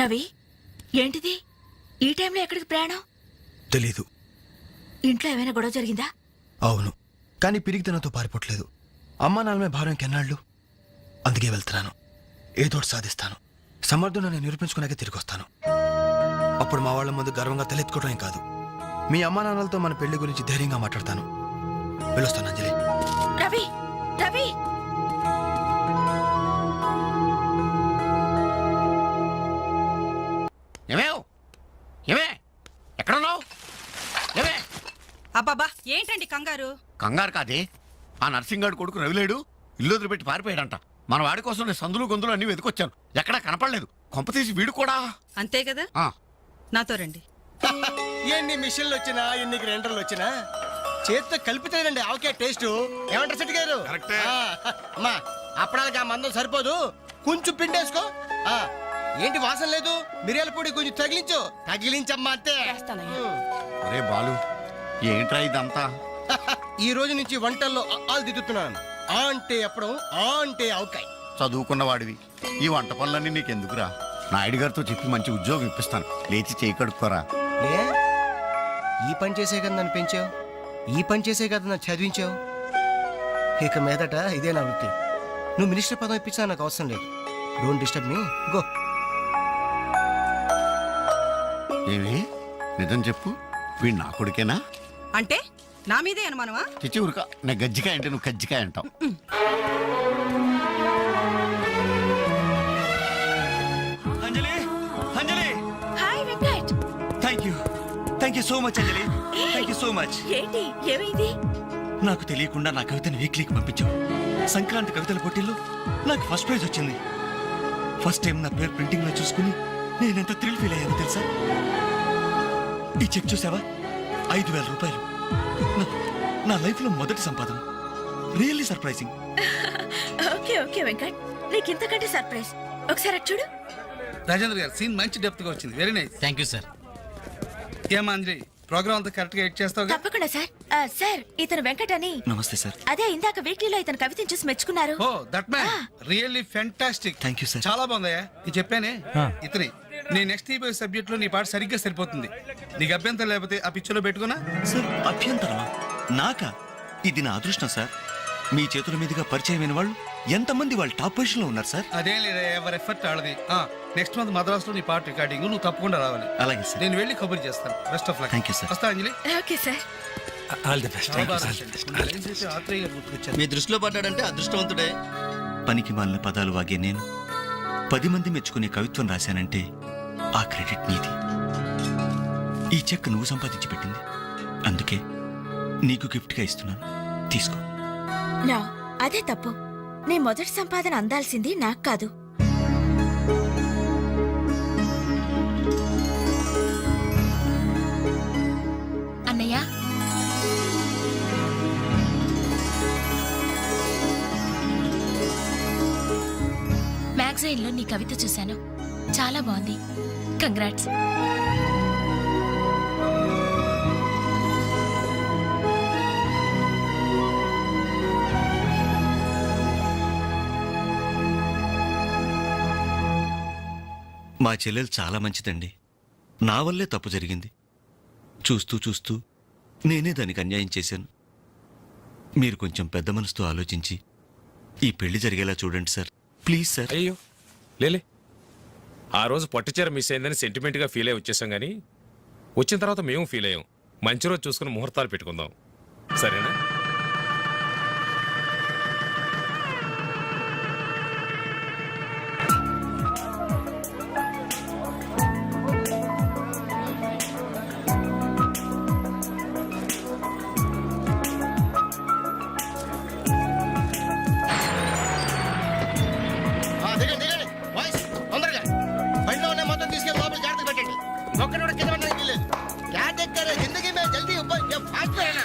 రవి, ఏంటిది ఈ టైంలో ఎక్కడికి ప్రయాణం? తెలీదు. ఇంట్లో ఏమైనా గొడవ జరిగిందా? అవును, కానీ పిరిగితనంతో పారిపోవట్లేదు. అమ్మా నాన్నమే భారం కెన్నాళ్ళు. అందుకే వెళ్తున్నాను. ఏదోటి సాధిస్తాను. సమర్థుని నిరూపించుకున్నాకే తిరిగి వస్తాను. అప్పుడు మా వాళ్ళ ముందు గర్వంగా తలెత్తుకోవడం కాదు, మీ అమ్మా నాన్నలతో మన పెళ్లి గురించి ధైర్యంగా మాట్లాడతాను. వెళ్ళొస్తాను అంజలి. రవి, రవి, ఏమే ఎక్కడున్నావు? ఏమే అబ్బాబా ఏంటండి కంగారు? కంగారు కాదే, ఆ నర్సింగాడు కొడుకు రవిలేడు ఇల్లు వదిలిపెట్టి పారిపోయాడంట. మన వాడి కోసం నేను సందులు గొంతులు అన్ని వెతికొచ్చాను, ఎక్కడా కనపడలేదు. కొంపతీసి వీడు కూడా అంతే కదా. ఆ, నాతో రండి. ఎన్ని మిషన్లు వచ్చినా ఎన్ని గ్రైండర్లు వచ్చినా చేతితో కలిపితేనండి ఆవకాయ టేస్ట్. ఏమంటారు సెట్ గారు? అమ్మా అప్పడానికి ఆ మందం సరిపోదు, కొంచెం పిండేసుకో. ఏంటి వాసన లేదు? మిరియాల పొడి కొంచెం తగిలించమ్మా అంతే. అరే బాలు, ఏంట్రా ఇదంతా? ఈ రోజు నుంచి వంటల్లో ఆలు దిద్దుతున్నాను. ఆ అంటే అప్పడం, ఆ అంటే ఆవకాయ. చదువుకున్న వాడివి, ఈ వంట పనులన్నీ నీకెందుకురా? నాయుడు గారితో చెప్పి మంచి ఉద్యోగం ఇప్పిస్తాను, లేచి చేయి కడుక్కోరా. లే, ఈ పని చేసే కదా నన్ను పెంచావు, ఈ పని చేసే కదా నన్ను చదివించావు. ఇక మీదట ఇదే నా వృత్తి. నువ్వు మినిస్టర్ పదం ఇప్పించా నాకు అవసరం లేదు. Don't disturb me, go. ఏమి నిజం చెప్పు, వీడు నా కొడుకేనా? అంటే నా మీదే అనుమానమా? చిచ్చి ఊరుక, నేను గజ్జికాయ అంటే నువ్వు కజ్జికాయ అంటావు. Anjali, Anjali, hi Venkat. Thank you so much Anjali, thank you so much. ఏంటి, ఏమైంది? నాకు తెలియకుండా నా కవితను వీక్లీకి పంపించావు. సంక్రాంతి కవితల పోటీల్లో నాకు ఫస్ట్ ప్రైజ్ వచ్చింది. ఫస్ట్ టైం నా పేరు ప్రింటింగ్ లో చూసుకుని నేనెంత థ్రిల్ ఫీల్ అయ్యాను తెలుసా? ఈ చెక్ చూసావా? 5,000 రూపాయలు. నా లైఫ్ లో మొదటి సంపాదన. Really surprising. Okay okay Venkat, నీకు ఇంతకంటే సర్ప్రైజ్. ఒకసారి అటు చూడు. రాజేంద్ర గారు సీన్ మంచి డెప్త్ గా వచ్చింది. Very nice. Thank you sir. ఏమా అంజలి, ప్రోగ్రామ్ అంతా కరెక్ట్ గా ఎడ్ చేస్తావు? తప్పకుండా సార్. సార్, ఇతను వెంకట్ అని. నమస్తే సార్. అదే ఇందాక వీక్లీలో ఇతను కవితను చూసి మెచ్చుకున్నారు. Oh that man really fantastic. Thank you sir. చాలా బాగుందయ్యా. నేను చెప్పానే ఇతని నీ నెక్స్ట్ ఈబోయ్ సబ్జెక్ట్ లో నీ పాట సరిగ్గా సరిపోతుంది. నీకు అభ్యంతరం లేకపోతే ఆ పిక్చర్లో పెట్టుకున్నా. సార్ అభ్యంతరమా? నాకా? ఇది నా అదృష్టం సార్. మీ చేతుల మీదుగా పరిచయమైన వాళ్ళు ఎంతమంది వాళ్ళు టాప్ పొజిషన్ లో ఉన్నారు సార్. అదేం లేదా, ఎవరి ఎఫర్ట్ ఆడది. నెక్స్ట్ మంత్ మద్రాస్ లో నీ పాట రికార్డింగ్ నువ్వు తప్పకుండా రావాలి. అలాగే సార్. నేను వెళ్ళి కబుర్ చేస్తాను. Best of luck. Thank you, sir. వస్తా Anjali. Okay sir. All the best. మీ దృష్టిలో పడ్డాడంటే అదృష్టవంతుడే. పనికి మాలిన పదాలు వాగే నేను 10 మంది మెచ్చుకునే కవిత్వం రాశానంటే ఆ క్రెడిట్ నీది. ఈ చెక్ నువ్వు సంపాదించి పెట్టింది, అందుకే నీకు గిఫ్ట్ గా ఇస్తున్నాను, తీసుకో. నా అదే తప్పు. నీ మొదటి సంపాదన అందాల్సింది నాకు కాదు. అన్నయ్య, మ్యాగజైన్లో నీ కవిత చూశాను, చాలా బాగుంది. కంగ్రాట్స్. మా చెల్లెలు చాలా మంచిదండి. నా వల్లే తప్పు జరిగింది. చూస్తూ చూస్తూ నేనే దానికి అన్యాయం చేశాను. మీరు కొంచెం పెద్ద మనసుతో ఆలోచించి ఈ పెళ్లి జరిగేలా చూడండి సార్, ప్లీజ్ సార్. అయ్యో లేలే, ఆ రోజు పట్టుచీర మిస్ అయిందని సెంటిమెంట్గా ఫీల్ అయ్యి వచ్చేసాం కానీ వచ్చిన తర్వాత మేము ఫీల్ అయ్యాం. మంచి రోజు చూసుకుని ముహూర్తాలు పెట్టుకుందాం, సరేనా? దిగండి దిగండి వాయిస్ తొందరగా. బండిలో ఉన్న మొత్తం తీసుకెళ్ళి లోపల జాగ్రత్త పెట్టండి. ఒక్కడు కూడా కింద పడడానికి వీల్లేదు. క్యాట్ ఎక్కారు జిందగీ మే జల్దీ ఫాస్ట్ అయినా.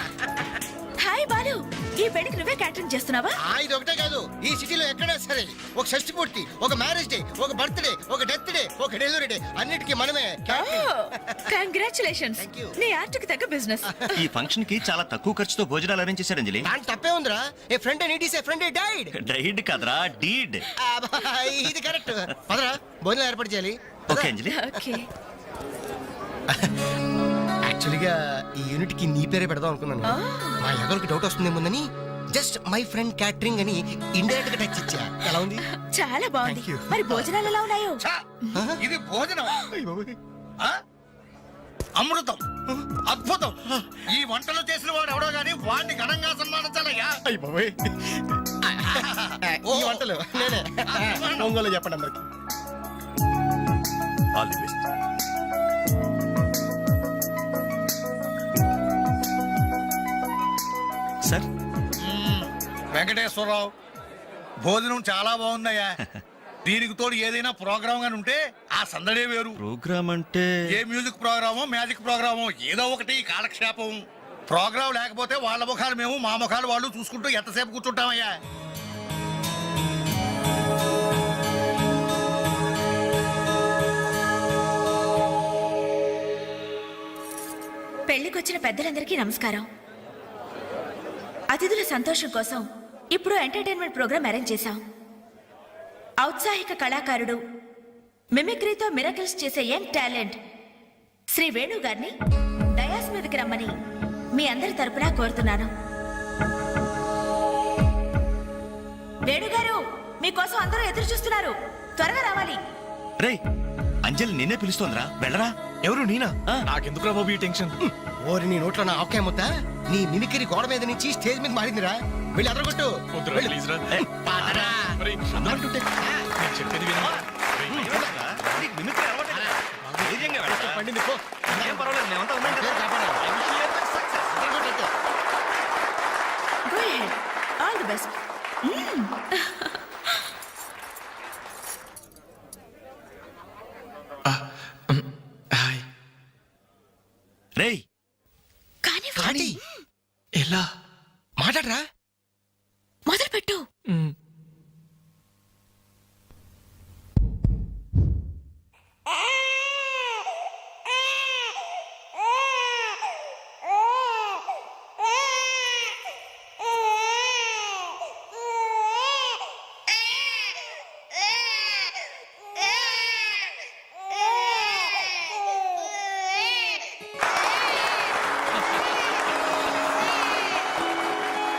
హాయ్ బాలు, ఈ పెళ్లికి నువ్వే క్యాటరింగ్ చేస్తున్నావా? ఇది ఒకటే కాదు, ఈ సిటీలో ఎక్కడైనా సరే ఒక షష్టి పూర్తి, ఒక మ్యారేజ్ డే, ఒక బర్త్డే, ఒక డెత్ డే, ఒక డెలివరీ డే, అన్నిటికీ మనమే కంగ్రాచులేషన్స్. Thank you. నీ ఆర్ట్కి తగ్గ బిజినెస్. ఈ ఫంక్షన్ కి చాలా తక్కువ ఖర్చుతో భోజనాలు అరేంజ్ చేశారు అంజలి. దాని తప్పే ఉందిరా. A friend and it is a friend died. Died కదరా, డీడ్. ఇది కరెక్ట్. పదరా భోజనం ఏర్పాటు చేయాలి. ఓకే అంజలి. ఓకే. యాక్చువల్గా ఈ యూనిట్ కి నీ పేరే పెడదాం అనుకున్నాను. మా ఎవరికి డౌట్ వస్తుందేమోనని జస్ట్ మై ఫ్రెండ్ క్యాటరింగ్ అని ఇండైరెక్ట్ గా టచ్ ఇచ్చా. ఎలా ఉంది? చాలా బాగుంది. Thank you. మరి భోజనాలు ఎలా ఉన్నాయో? ఇది భోజనం, ఆ? అమృతం, అద్భుతం. ఈ వంటలు చేసిన వాడు ఎవడో గానీ వాడిని ఘనంగా సన్మానించాలయ్యా. ఈ వంటలు నేనే ఒంగోలు చెప్పండి అందరికి. All the best. Sir, Venkateswararao, భోజనం చాలా బాగుందయ్యా. దీనికి తోడు ఏదైనా ప్రోగ్రామ్ గాని ఉంటే ఆ సందడే వేరు. ప్రోగ్రామ్ అంటే ఏ మ్యూజిక్ ప్రోగ్రామో మ్యాజిక్ ప్రోగ్రామో ఏదో ఒకటి కాలక్షేపం. ప్రోగ్రామ్ లేకపోతే వాళ్ళ ముఖాలు మేము, మా ముఖాలు వాళ్ళు చూసుకుంటూ ఎంతసేపు కూర్చుంటామయ్యా. పెళ్లికొచ్చిన పెద్దలందరికీ నమస్కారం. అతిథుల సంతోషం కోసం ఇప్పుడు ఎంటర్టైన్మెంట్ ప్రోగ్రామ్ అరేంజ్ చేశాం. ఔత్సాహిక కళాకారుడు, మిమిక్రీతో మిరకిల్స్ చేసే యంగ్ టాలెంట్ శ్రీ వేణు గారిని డయాస్ మీదకి రమ్మని మీ అందరి తరపున కోరుతున్నాను. వేణుగారు, మీకోసం అందరూ ఎదురు చూస్తున్నారు. త్వరగా రావాలి. రే, అంజలి నిన్నే పిలుస్తోందిరా, వెళ్ళరా. ఎవరు నేనా? నాకెందుకురా బాబు ఈ టెన్షన్? ఓరి నీ నోట్లో నా ఆవకాయ ముద్ద. నీ మిమిక్రీ గోడ మీద నుంచి స్టేజ్ మీద మారిందిరా. వెళ్ళి అదరగొట్టు. వద్దురా, ప్లీజ్ రా. ఒరేయ్, అంటుంటే నేను చెప్పేది విను. నీకు మిమిక్రీ అలవాటే కదా? ధైర్యంగా వెళ్ళరా. పండింది పో. ఏం పర్వాలేదు, మేమంతా ఉన్నాం కదా. పేరు కాపాడాలి. అదరగొట్టు అయితే. Go ahead. All the best. Hi. రేయ్, కానీ కాటి ఎలా? మాట్లాడరా. మొదలు పెట్టు.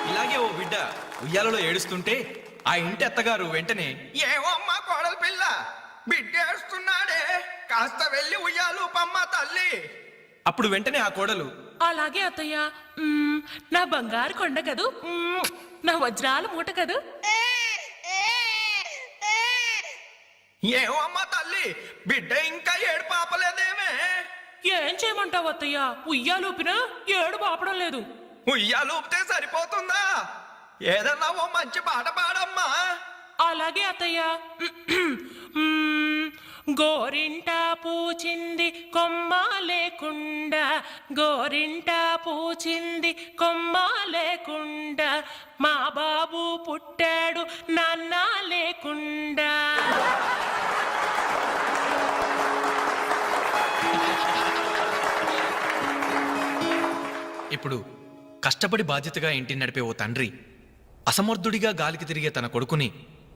ఇలాగే ఓ బిడ్డ ఉయ్యాలలో ఏడుస్తుంటే ఆ ఇంటి అత్తగారు వెంటనే, ఏవో అమ్మా కోడలు పిల్ల బిడ్డేస్తున్నాడే, కాస్త వెళ్ళి ఉయ్యాలు పమ్మ తల్లి. అప్పుడు వెంటనే ఆ కోడలు, అలాగే అత్తయ్య. నా బంగారు కొండ కదూ, నా వజ్రాల మూట కదూ. ఏవో అమ్మా తల్లి, బిడ్డ ఇంకా ఏడు పాపలేదేమే. ఏం చేయమంటావు అత్తయ్య? ఉయ్యాలూపినా ఏడు పాపడం లేదు. ఉయ్యాలు ఊపితే సరిపోతుందా? ఏదన్నా ఓ మంచి పాట పాడమ్మా. అలాగే అత్తయ్య. గోరింట పూచింది కొమ్మ లేకుండా, గోరింట పూచింది కొమ్మ లేకుండా, మా బాబు పుట్టాడు నాన్న లేకుండా. ఇప్పుడు కష్టపడి బాధ్యతగా ఇంటిని నడిపే ఓ తండ్రి అసమర్థుడిగా గాలికి తిరిగే తన కొడుకుని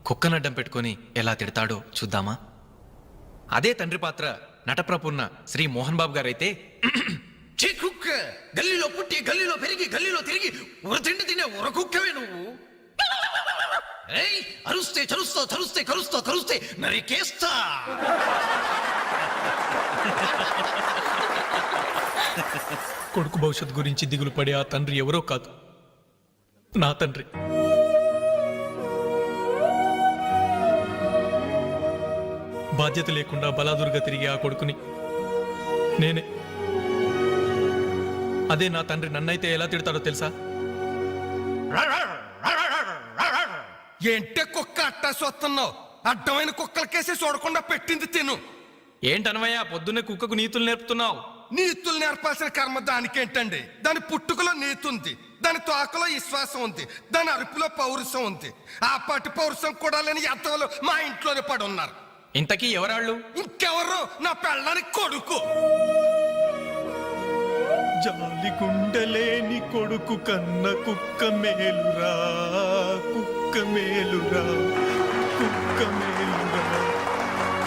కుక్కనడ్డం పెట్టుకొని ఎలా తిడతాడో చూద్దామా? అదే తండ్రి పాత్ర నటప్రపూర్ణ శ్రీ మోహన్ బాబు గారైతే, కుక్క గల్లీలో పుట్టి గల్లీలో పెరిగి గల్లీలో తిరిగి ఉరతిండి తినే ఉరకుక్కవే నువ్వు. అరుస్తే చరుస్తా చరుస్తే కరుస్తా కరుస్తే నరికేస్తా. భవిష్యత్ గురించి దిగులు పడే ఆ తండ్రి ఎవరో కాదు, నా తండ్రి. బాధ్యత లేకుండా బలాదురుగా తిరిగి ఆ కొడుకుని నేనే. అదే నా తండ్రి నన్నైతే ఎలా తిడతాడో తెలుసా? ఏంటే కుక్క అట్టా సొస్తున్నావు? అడ్డమైన కుక్కలకేసి చూడకుండా పెట్టింది తిను. ఏంటనవయ్యా పొద్దున్నే కుక్కకు నీతులు నేర్పుతున్నావు? నీతులు నేర్పాల్సిన కర్మ దానికేంటండి? దాని పుట్టుకలో నీతి ఉంది, దాని తోకలో విశ్వాసం ఉంది, దాని అరుపులో పౌరుషం ఉంది. ఆ పాటి పౌరుషం కూడా లేని ఎంతలో మా ఇంట్లోనే పడి ఉన్నారు. ఇంతకీ ఎవరాళ్ళు? ఇంకెవరు? నా పెళ్ళానికి కొడుకు. జాలి గుండెలేని కొడుకు కన్న కుక్క మేలురా, కుక్క మేలురా, కుక్క మేలురా,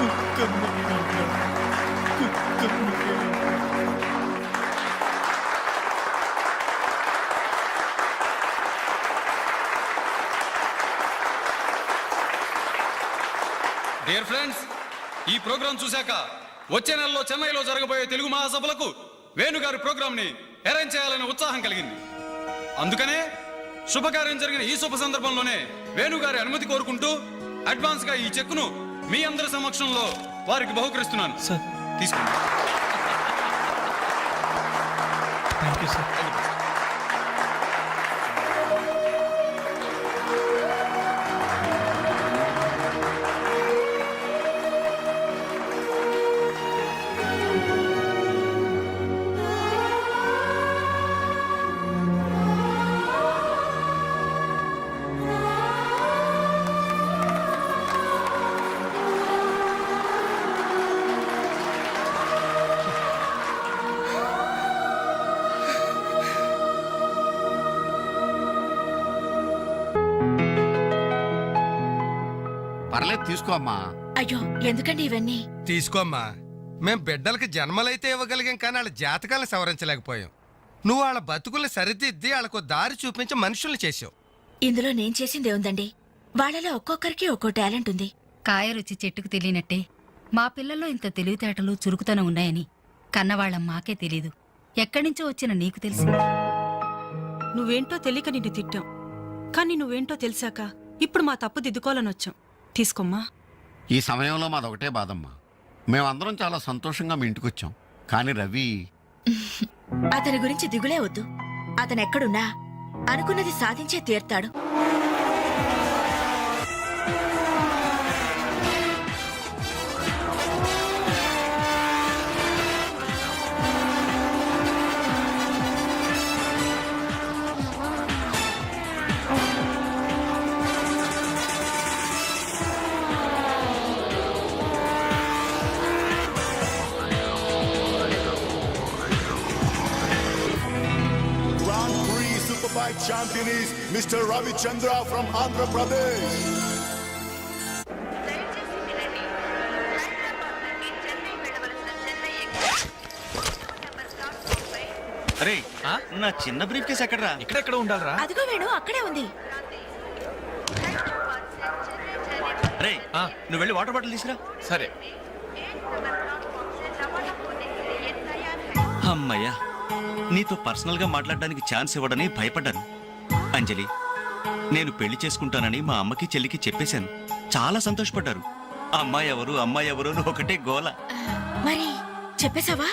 కుక్క మేలురా, కుక్క మేలురా. డియర్ ఫ్రెండ్స్, ఈ ప్రోగ్రాం చూశాక వచ్చే నెలలో చెన్నైలో జరగబోయే తెలుగు మహాసభలకు వేణుగారి ప్రోగ్రామ్ ని అరేంజ్ చేయాలనే ఉత్సాహం కలిగింది. అందుకనే శుభకార్యం జరిగిన ఈ శుభ సందర్భంలోనే వేణుగారి అనుమతి కోరుకుంటూ అడ్వాన్స్ గా ఈ చెక్కును మీ అందరి సమక్షంలో వారికి బహుకరిస్తున్నాను. సార్ తీసుకోండి. Thank you sir. పర్లేదు తీసుకో అమ్మా. అయ్యో ఎందుకండి ఇవన్నీ? తీసుకోమ్మా. మేం బిడ్డలకి జన్మలైతే ఇవ్వగలిగాం, కానీ వాళ్ళ జాతకాలను సవరించలేకపోయాం. నువ్వు వాళ్ళ బతుకుల్ని సరిదిద్ది వాళ్ళకు దారి చూపించి మనుషుల్ని చేసావు. ఇందులో నేను చేసింది ఏముందండి? వాళ్ళలో ఒక్కొక్కరికి ఒక్కో టాలెంట్ ఉంది. కాయ రుచి చెట్టుకు తెలియనట్టే మా పిల్లల్లో ఇంత తెలివితేటలు చురుకుతనం ఉన్నాయని కన్నవాళ్ళం మాకే తెలీదు. ఎక్కడ్నుంచో వచ్చిన నీకు తెలిసి. నువ్వేంటో తెలియక నిన్ను తిట్టాం, కానీ నువ్వేంటో తెలిసాక ఇప్పుడు మా తప్పు దిద్దుకోవాలని వచ్చాం. తీసుకోమ్మా. ఈ సమయంలో మాదొకటే బాధమ్మా. మేమందరం చాలా సంతోషంగా మీ ఇంటికి వచ్చాం, కానీ రవి అతని గురించి దిగులే వద్దు. అతను ఎక్కడున్నా అనుకున్నది సాధించే తీర్తాడు. Superbike champion is Mr. Ravi Chandra from Andhra Pradesh. అరే నా చిన్న బ్రీఫ్ కేసు ఎక్కడరా? ఇక్కడెక్కడ ఉండాలరా? అదిగో వేణు అక్కడే ఉంది. అరే నువ్వు వెళ్ళి వాటర్ బాటిల్ తీసుకురా. సరే. అమ్మయ్యా, నీతో పర్సనల్ గా మాట్లాడడానికి ఛాన్స్ ఇవ్వడని భయపడ్డాను. అంజలి, నేను పెళ్లి చేసుకుంటానని మా అమ్మకి చెల్లికి చెప్పేశాను. చాలా సంతోషపడ్డారు. అమ్మాయి ఎవరు అమ్మాయి ఎవరు అని ఒకటే గోల. మరి చెప్పేశావా?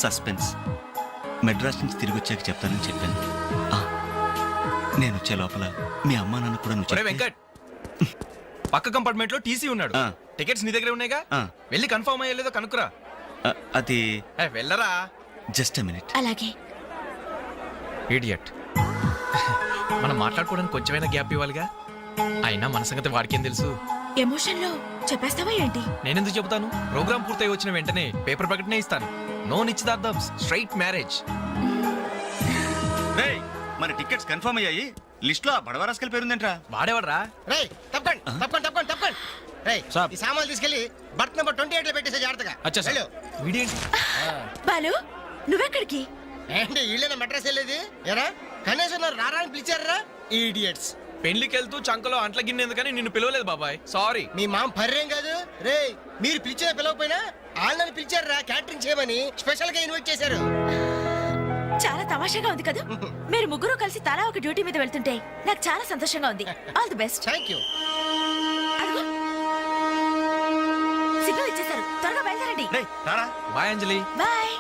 సస్పెన్స్. మెడ్రాస్ నుంచి తిరిగి వచ్చాక చెప్తానని చెప్పాను. నేను వచ్చే లోపల మీ అమ్మా నాన్న కూడా నువ్వు చెప్తే- వెంకట్, పక్క కంపార్ట్మెంట్ లో టీసీ ఉన్నాడు. టికెట్స్ నీ దగ్గర ఉన్నాయిగా, వెళ్ళి కన్ఫర్మ్ అయ్యలేదో కనుక్కురా. అది వెళ్ళరా. Just a minute. అలాగే. ఇడియట్. మనం మాట్లాడుకోవడానికి కొంచెమైనా గ్యాప్ ఇవ్వాలిగా. అయినా మన సంగతి వాడికేం తెలుసు? ఎమోషన్ లో చెప్పేస్తావా ఏంటి? నేనెందుకు చెబుతాను? ప్రోగ్రామ్ పూర్తయి వచ్చిన వెంటనే పేపర్ ప్రకటనే ఇస్తాను. నో నిశ్చితార్థం, స్ట్రైట్ మ్యారేజ్. రేయ్, మన టికెట్స్ కన్ఫర్మ్ అయ్యాయి. లిస్ట్ లో ఆ బడవరాస్కల్ పేరుందేంట్రా? వాడేవాడ్రా? రేయ్ తప్పండి తప్పండి తప్పండి తప్పండి. రేయ్ ఈ సామాన్లు తీసుకెళ్లి బర్త్ నెంబర్ 28 లో పెట్టేసే జాగ్రత్తగా. అచ్చా సార్. వీడేంటి? బాలు నువ్వెక్కడికి? ఏంటి వీళ్ళైనా మెడ్రాస్ వెళ్ళేది? ఎరా కనీసం నన్ను రారా అని పిలిచారా? ఈడియట్స్. పెళ్లికి వెళ్తూ చంకలో అంట్ల గిన్నెందుకని నిన్ను పిలవలేదు బాబాయ్, సారీ. మీ మామ పర్రేం కాదు. రేయ్ మీరు పిలిచిన పిలవకపోయినా వాళ్ళని పిలిచారా క్యాటరింగ్ చేయమని స్పెషల్ గా ఇన్వైట్ చేశారు. చాలా తమాషాగా ఉంది కదా. మీరు ముగ్గురు కలిసి తలా ఒక డ్యూటీ మీద వెళ్తుంటే నాకు చాలా సంతోషంగా ఉంది. All the best. Thank you. Signal ఇచ్చేశారు, త్వరగా బయలుదేరండి. రేయ్, రారా. Bye Anjali. Bye.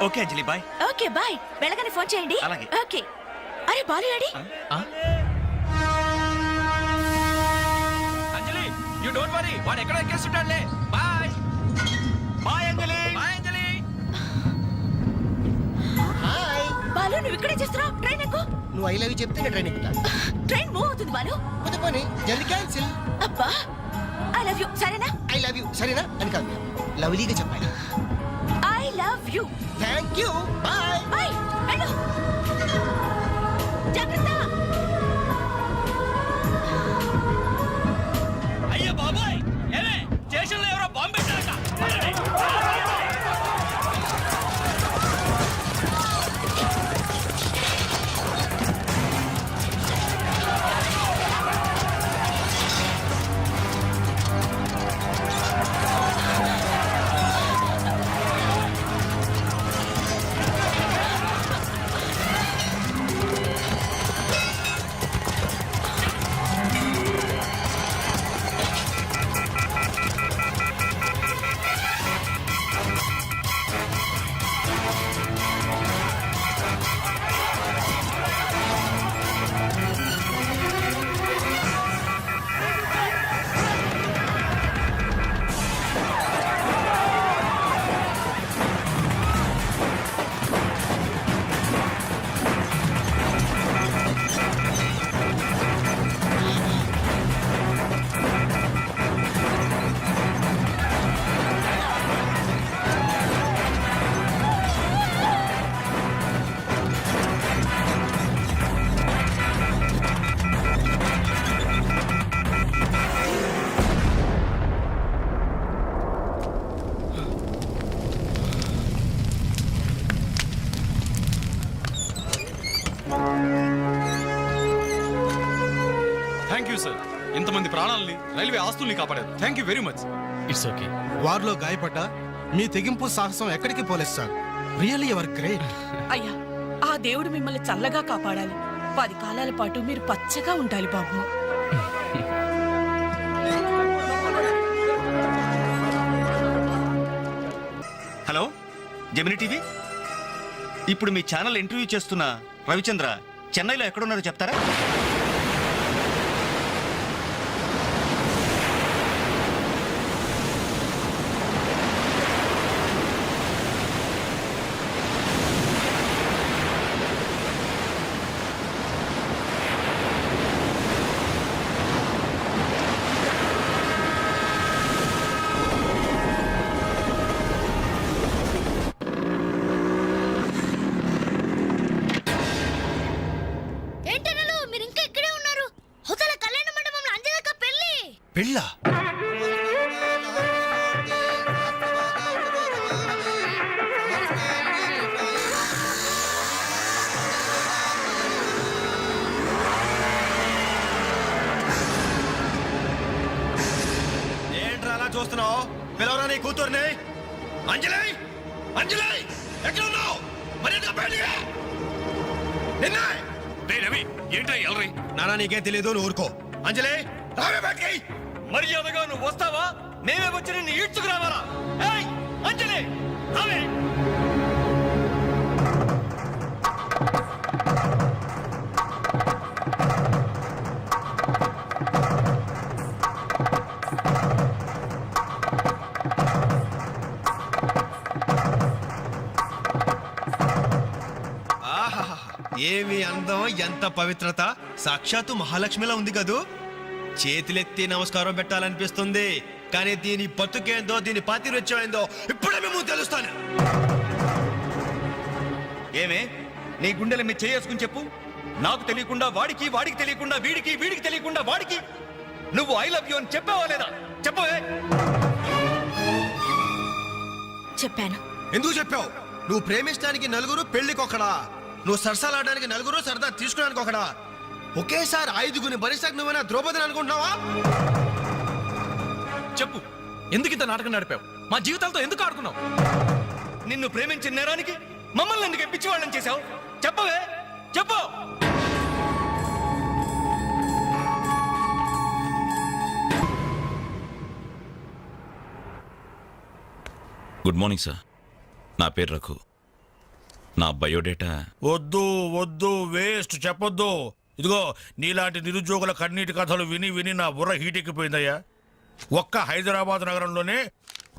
Okay Anjali, bye. Okay bye. వెళ్ళగానే ఫోన్ చేయండి. అలాగే. ఓకే. అరే బాలు ఏడి? అంజలి యు డోంట్ వరీ, వాడు ఎక్కడ ఎక్కేస్తుంటాడులే. Bye bye Anjali. Bye Anjali. Hi. Balu నువ్వు ఇక్కడే చేస్తున్నావు? ట్రైన్ ఎక్కు. నువ్వు ఐ లవ్ యూ చెప్తే నేను ట్రైన్ ఎక్కుతా. ట్రైన్ మూవ్ అవుతుంది బాలు. పోతే పోనీ, జల్దీ క్యాన్సిల్. అబ్బా ఐ లవ్ యూ. సరేనా? ఐ లవ్ యూ సరేనా అని కాదు, లవ్లీగా చెప్పాలి. I love you. Thank you. Bye. Bye. వెళ్ళు. జాగ్రత్త. అయ్యో బాబాయ్, ఏమే స్టేషన్లో ఎవరో బాంబు పెట్టారట. Thank you sir. ఇంతమంది ప్రాణాలని, రైల్వే ఆస్తుల్ని కాపాడారు. Thank you very much. It's okay. వారిలో గాయపడ్డ మీ తెగింపు సాహసం ఎక్కడికి పోలేదు సార్. Really ever great. అయ్యా ఆ దేవుడు మిమ్మల్ని చల్లగా కాపాడాలి. 10 కాలాల పాటు మీరు పచ్చగా ఉండాలి బాబు. హలో జెమిని టీవీ, ఇప్పుడు మీ ఛానల్ ఇంటర్వ్యూ చేస్తున్న రవిచంద్ర చెన్నైలో ఎక్కడున్నారో చెప్తారా? ఏంటనలు మీరు ఇంకా ఇక్కడే ఉన్నారు? హోటల్ కళ్యాణ మండపంలో అంజనక్క పెళ్లి. పెళ్ళా? ఏంట్రా అలా చూస్తున్నావు? పిలవరా నీ కూతుర్ని. అంజలి, అంజలి ఎక్కడ ఉన్నావు? రవి ఏంట్రా ఎల్రీ? నానా నీకేం తెలియదు, నువ్వు ఊరుకో. అంజలి రావే బయటికి. మర్యాదగా నువ్వు వస్తావా? మేమే వచ్చి నిన్ను ఈడ్చుకురావాలా? ఏయ్ అంజలి రావే. ఏమి అందం, ఎంత పవిత్రత! సాక్షాత్తు మహాలక్ష్మిలా ఉంది కదూ. చేతులెత్తి నమస్కారం పెట్టాలనిపిస్తుంది, కానీ దీని బతుకేందో, దీని పాతిరొచ్చో ఏందో ఇప్పుడే మేము తెలుస్తాను. ఏమే నీ గుండెల మీద చేసుకుని చెప్పు. నాకు తెలియకుండా వాడికి, వాడికి తెలియకుండా వీడికి, వీడికి తెలియకుండా వాడికి నువ్వు ఐ లవ్ యూ అని చెప్పావా లేదా? చెప్పవే. చెప్పాను. ఎందుకు చెప్పావు? నువ్వు ప్రేమించడానికి నలుగురు, పెళ్లికొకడా. నువ్వు సరసాలాడడానికి నలుగురు, సరదా తీసుకోవడానికి ఒకడా. ఒకేసారి 5గురిని భరించడానికి నువ్వేనా ద్రౌపదిని అనుకుంటున్నావా? చెప్పు, ఎందుకు ఇంత నాటకం నడిపావు? మా జీవితాలతో ఎందుకు ఆడుకున్నావు? నిన్ను ప్రేమించిన నేరానికి మమ్మల్ని ఎందుకు పిచ్చి వాళ్ళని చేశావు? చెప్పవే, చెప్పు. Good morning sir. నా పేరు రఘు. నా బయోడేటా వద్దు వద్దు, వేస్ట్, చెప్పొద్దు. ఇదిగో నీలాంటి నిరుద్యోగుల కన్నీటి కథలు విని విని నా బుర్ర హీట్ ఎక్కిపోయిందయ్యా. ఒక్క హైదరాబాద్ నగరంలోనే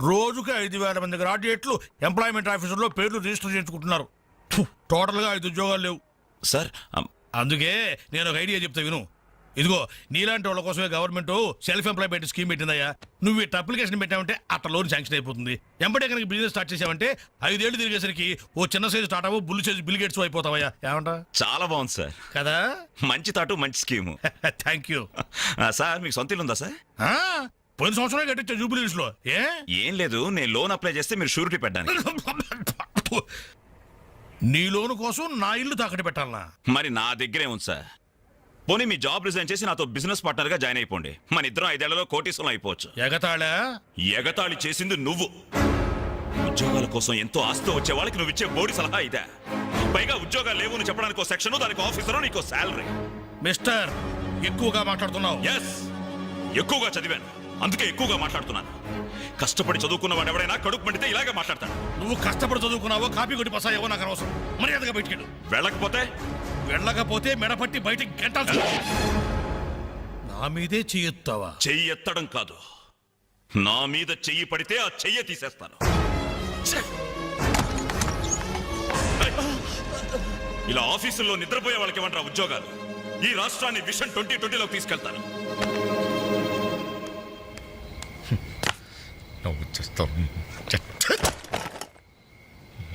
రోజుకి 5,000 మంది గ్రాడ్యుయేట్లు ఎంప్లాయ్మెంట్ ఆఫీసుల్లో పేర్లు రిజిస్టర్ చేసుకుంటున్నారు. టోటల్గా 5 ఉద్యోగాలు లేవు సార్. అందుకే నేను ఒక ఐడియా చెప్తా విను. ఇదిగో నీలాంటి వాళ్ళ కోసమే గవర్నమెంట్ సెల్ఫ్ ఎంప్లాయ్మెంట్ స్కీమ్ పెట్టిందయ్యా. నువ్వు ఇట్లా అప్లికేషన్ పెట్టావంటే అట్లా లోన్ శాంక్షన్ అయిపోతుంది. ఎంబడే కనుక బిజినెస్ స్టార్ట్ చేసావంటే 5 ఏళ్ళు తిరిగేసరికి ఓ చిన్న సైజు స్టార్ట్ అవ్వు, బుల్లు సైజు బిల్ గేట్స్ అయిపోతావయ్యా. ఏమంటా? చాలా బాగుంది సార్. కదా, మంచి తాటు, మంచి స్కీము. Thank you sir. మీకు సొంత ఇల్లు ఉందా సార్? పోయిన సంవత్సరం కట్టించా జూబిలీస్ లో. ఏం లేదు, నేను లోన్ అప్లై చేస్తే మీరు షూరిటీ పెట్టడానికి. నీ లోను కోసం నా ఇల్లు తాకట్టు పెట్టాలనా? మరి నా దగ్గరే ఉంది సార్. పోనీ మీ జాబ్ రిజైన్ చేసి నాతో బిజినెస్ పార్ట్నర్ గా జాయిన్ అయిపోండి. మన ఇద్దరం 5 ఏళ్లలో కోటీశ్వరం అయిపోవచ్చు. ఎగతాళా? ఎగతాళి చేసింది నువ్వు. ఉద్యోగాల కోసం ఎంతో ఆస్తి వచ్చే వాళ్ళకి నువ్వు ఇచ్చే బోడి సలహా ఇదే. పైగా ఉద్యోగాలు లేవు అని చెప్పడానికి ఒక సెక్షన్, దానికి ఆఫీసర్, నీకు శాలరీ. మిస్టర్, ఎక్కువగా మాట్లాడుతున్నావు. ఎస్, ఎక్కువగా చదివాను, అందుకే ఎక్కువగా మాట్లాడుతున్నాను. కష్టపడి చదువుకున్న వాడు ఎవడైనా కడుపు మండితే ఇలాగే మాట్లాడతాడు. నువ్వు కష్టపడి చదువుకున్నావో కాపీ కొట్టి పసాయేవో నాకు అనవసరం. మర్యాదగా బయటికెళ్ళు. వెళ్ళకపోతే మెడపట్టి బయటికి గంటాల్సి. నా మీదే చెయ్యెత్తావా? చెయ్యి ఎత్తడం కాదు, నా మీద చెయ్యి పడితే ఆ చెయ్యి తీసేస్తాను. ఇలా ఆఫీసుల్లో నిద్రపోయే వాళ్ళకి ఏమంటారా ఉద్యోగాలు? ఈ రాష్ట్రాన్ని విషన్ 2020లోకి తీసుకెళ్తాను.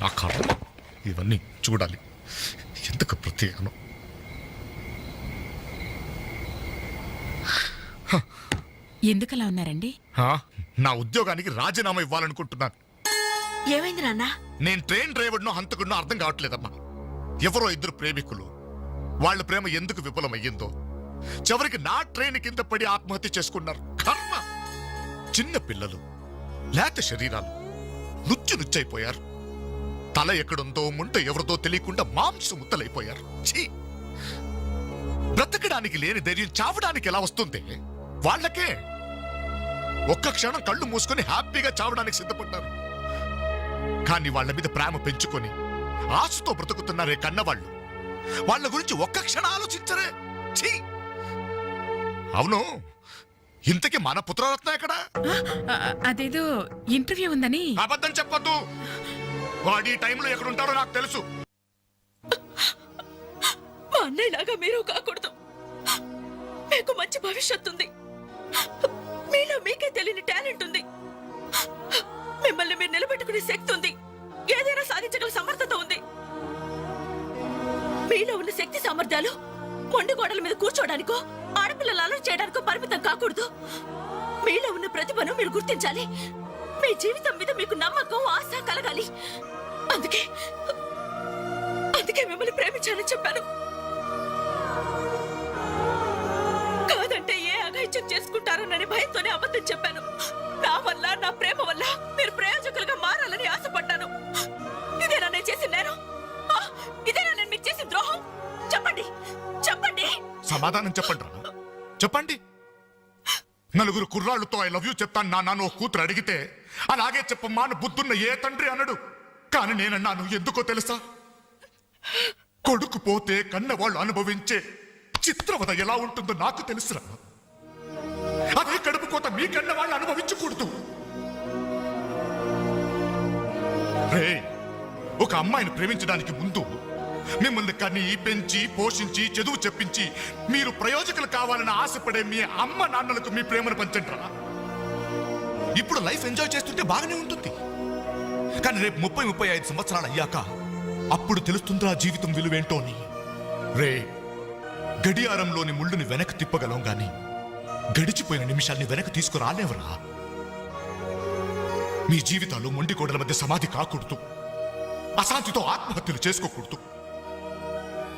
నా కారణం ఇవన్నీ చూడాలి. ఎందుకు ప్రత్యేకను? ఎందుకలా ఉన్నారండి? నా ఉద్యోగానికి రాజీనామా ఇవ్వాలనుకుంటున్నాను. ఏమైంది నాన్న? నేను ట్రైన్ డ్రైవర్నో హంతకుడినో అర్థం కావట్లేదమ్మా. ఎవరో 2 ప్రేమికులు, వాళ్ళ ప్రేమ ఎందుకు విఫలమయ్యిందో చివరికి నా ట్రైన్ కింద పడి ఆత్మహత్య చేసుకున్నారు. కర్మ. చిన్న పిల్లలు, లేత శరీరాలు, నుచ్చైపోయారు. తల ఎక్కడుందో ముంట ఎవరిదో తెలియకుండా మాంసం ముద్దలైపోయారు. ఛీ! బ్రతకడానికి లేని ధైర్యం చావడానికి ఎలా వస్తుంది? వాళ్ళకే ఒక్క క్షణం కళ్ళు మూసుకొని హ్యాపీగా చావడానికి సిద్ధపడ్డారు. కానీ వాళ్ళ మీద ప్రేమ పెంచుకొని ఆశతో బ్రతుకుతున్నారే కన్నవాళ్ళు, వాళ్ళ గురించి ఒక్క క్షణం ఆలోచించరే. ఛీ! అవును, ఇంతకీ మన పుత్రరత్న ఎక్కడ? అదేదో ఇంటర్వ్యూ ఉందని. అబద్ధం చెప్పొద్దు. వాడు ఈ టైంలో ఎక్కడుంటారో నాకు తెలుసు. మా అన్నయ్యలాగా మీరు కాకూడదు. మీకు మంచి భవిష్యత్తు ఉంది. మీలో మీకే తెలియని టాలెంట్ ఉంది. మిమ్మల్ని మీరు నిలబెట్టుకునే శక్తి ఉంది. ఏదైనా సాధించగల సమర్థత ఉంది. మీలో ఉన్న శక్తి సామర్థ్యాలు మొండి గోడల మీద కూర్చోడానికో, ఆడపిల్లలు అలర్ట్ చేయడానికో పరిమితం కాకూడదు. మీలో ఉన్న ప్రతిభను మీరు గుర్తించాలి. మీ జీవితం మీద మీకు నమ్మకం, ఆశ కలగాలి. అందుకే మిమ్మల్ని ప్రేమించాలని చెప్పాను. కాదంటే ఏ అఘాయిత్యం చేసుకుంటారోనని భయంతోనే అబద్ధం చెప్పాను. నా వల్ల, నా ప్రేమ వల్ల మీరు ప్రయోజకులుగా మారాలని ఆశపడ్డాను. ఇదేనా నేను చేసిన నేరం? ఇదేనా నేను మీకు చేసిన ద్రోహం? చెప్పండి, చెప్పండి. సమాధానం చెప్పండి రా. చెప్పండి. 4 కుర్రాళ్ళతో ఐ లవ్ యూ చెప్తాను నాన్న ఓ కూతురు అడిగితే అలాగే చెప్పమ్మా అని బుద్ధున్న ఏ తండ్రి అనడు. కానీ నేనన్నాను. ఎందుకో తెలుసా? కొడుకు పోతే కన్నవాళ్ళు అనుభవించే చిత్రవద ఎలా ఉంటుందో నాకు తెలుసురా. అదే కడుపు కోత మీ కన్నవాళ్ళు అనుభవించకూడదు. రే, ఒక అమ్మాయిని ప్రేమించడానికి ముందు మిమ్మల్ని కని, పెంచి, పోషించి, చదువు చెప్పించి మీరు ప్రయోజకులు కావాలని ఆశపడే మీ అమ్మ నాన్నలకు మీ ప్రేమను పంచండిరా. ఇప్పుడు లైఫ్ ఎంజాయ్ చేస్తుంటే బాగానే ఉంటుంది. కానీ రేపు 30-35 సంవత్సరాలు అయ్యాక అప్పుడు తెలుస్తుందిరా జీవితం విలువేంటో అని. రే, గడియారంలోని ముళ్ళుని వెనక్కి తిప్పగలం గాని గడిచిపోయిన నిమిషాల్ని వెనక్కి తీసుకురాలేవరా. మీ జీవితాలు మొండి గోడల మధ్య సమాధి కాకూడదు. అశాంతితో ఆత్మహత్యలు చేసుకోకూడదు.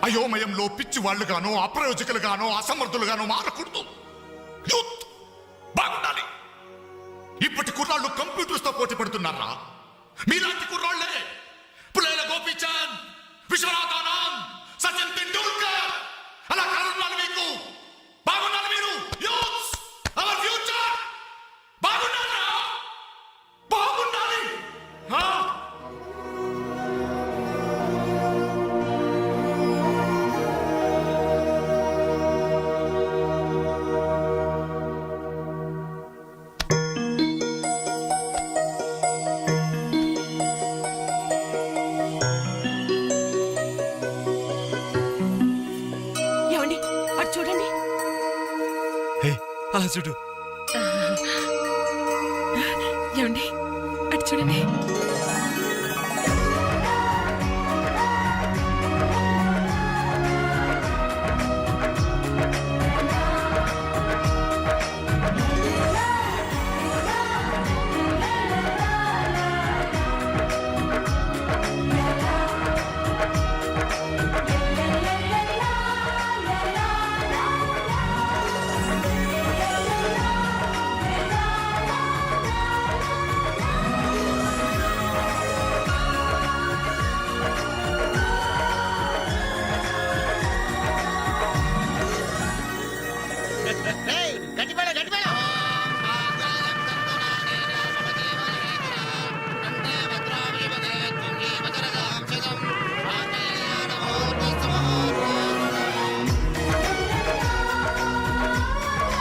అయోమయంలో పిచ్చి వాళ్ళుగానో, అప్రయోజకులుగానో, అసమర్థులుగానో మారకూడదు. యూత్ బాగుండాలి. ఇప్పటి కుర్రాళ్ళు కంప్యూటర్స్ తో పోటీ పడుతున్నారా? మీలాంటి కుర్రాళ్లే పుల్లల గోపి బచ్చన్, విశ్వనాథ్ ఆనంద్, సచిన్ తెండూల్కర్ అలా కలరున్నాను మీకు. బాగున్నాను మీరు యూత్స్, అవర్ ఫ్యూచర్. బాగున్నారా? బాగుండాలి. ఆ? ఏమండి అటు చూడండి. అలా చూడు. ఏమండి అటు చూడండి.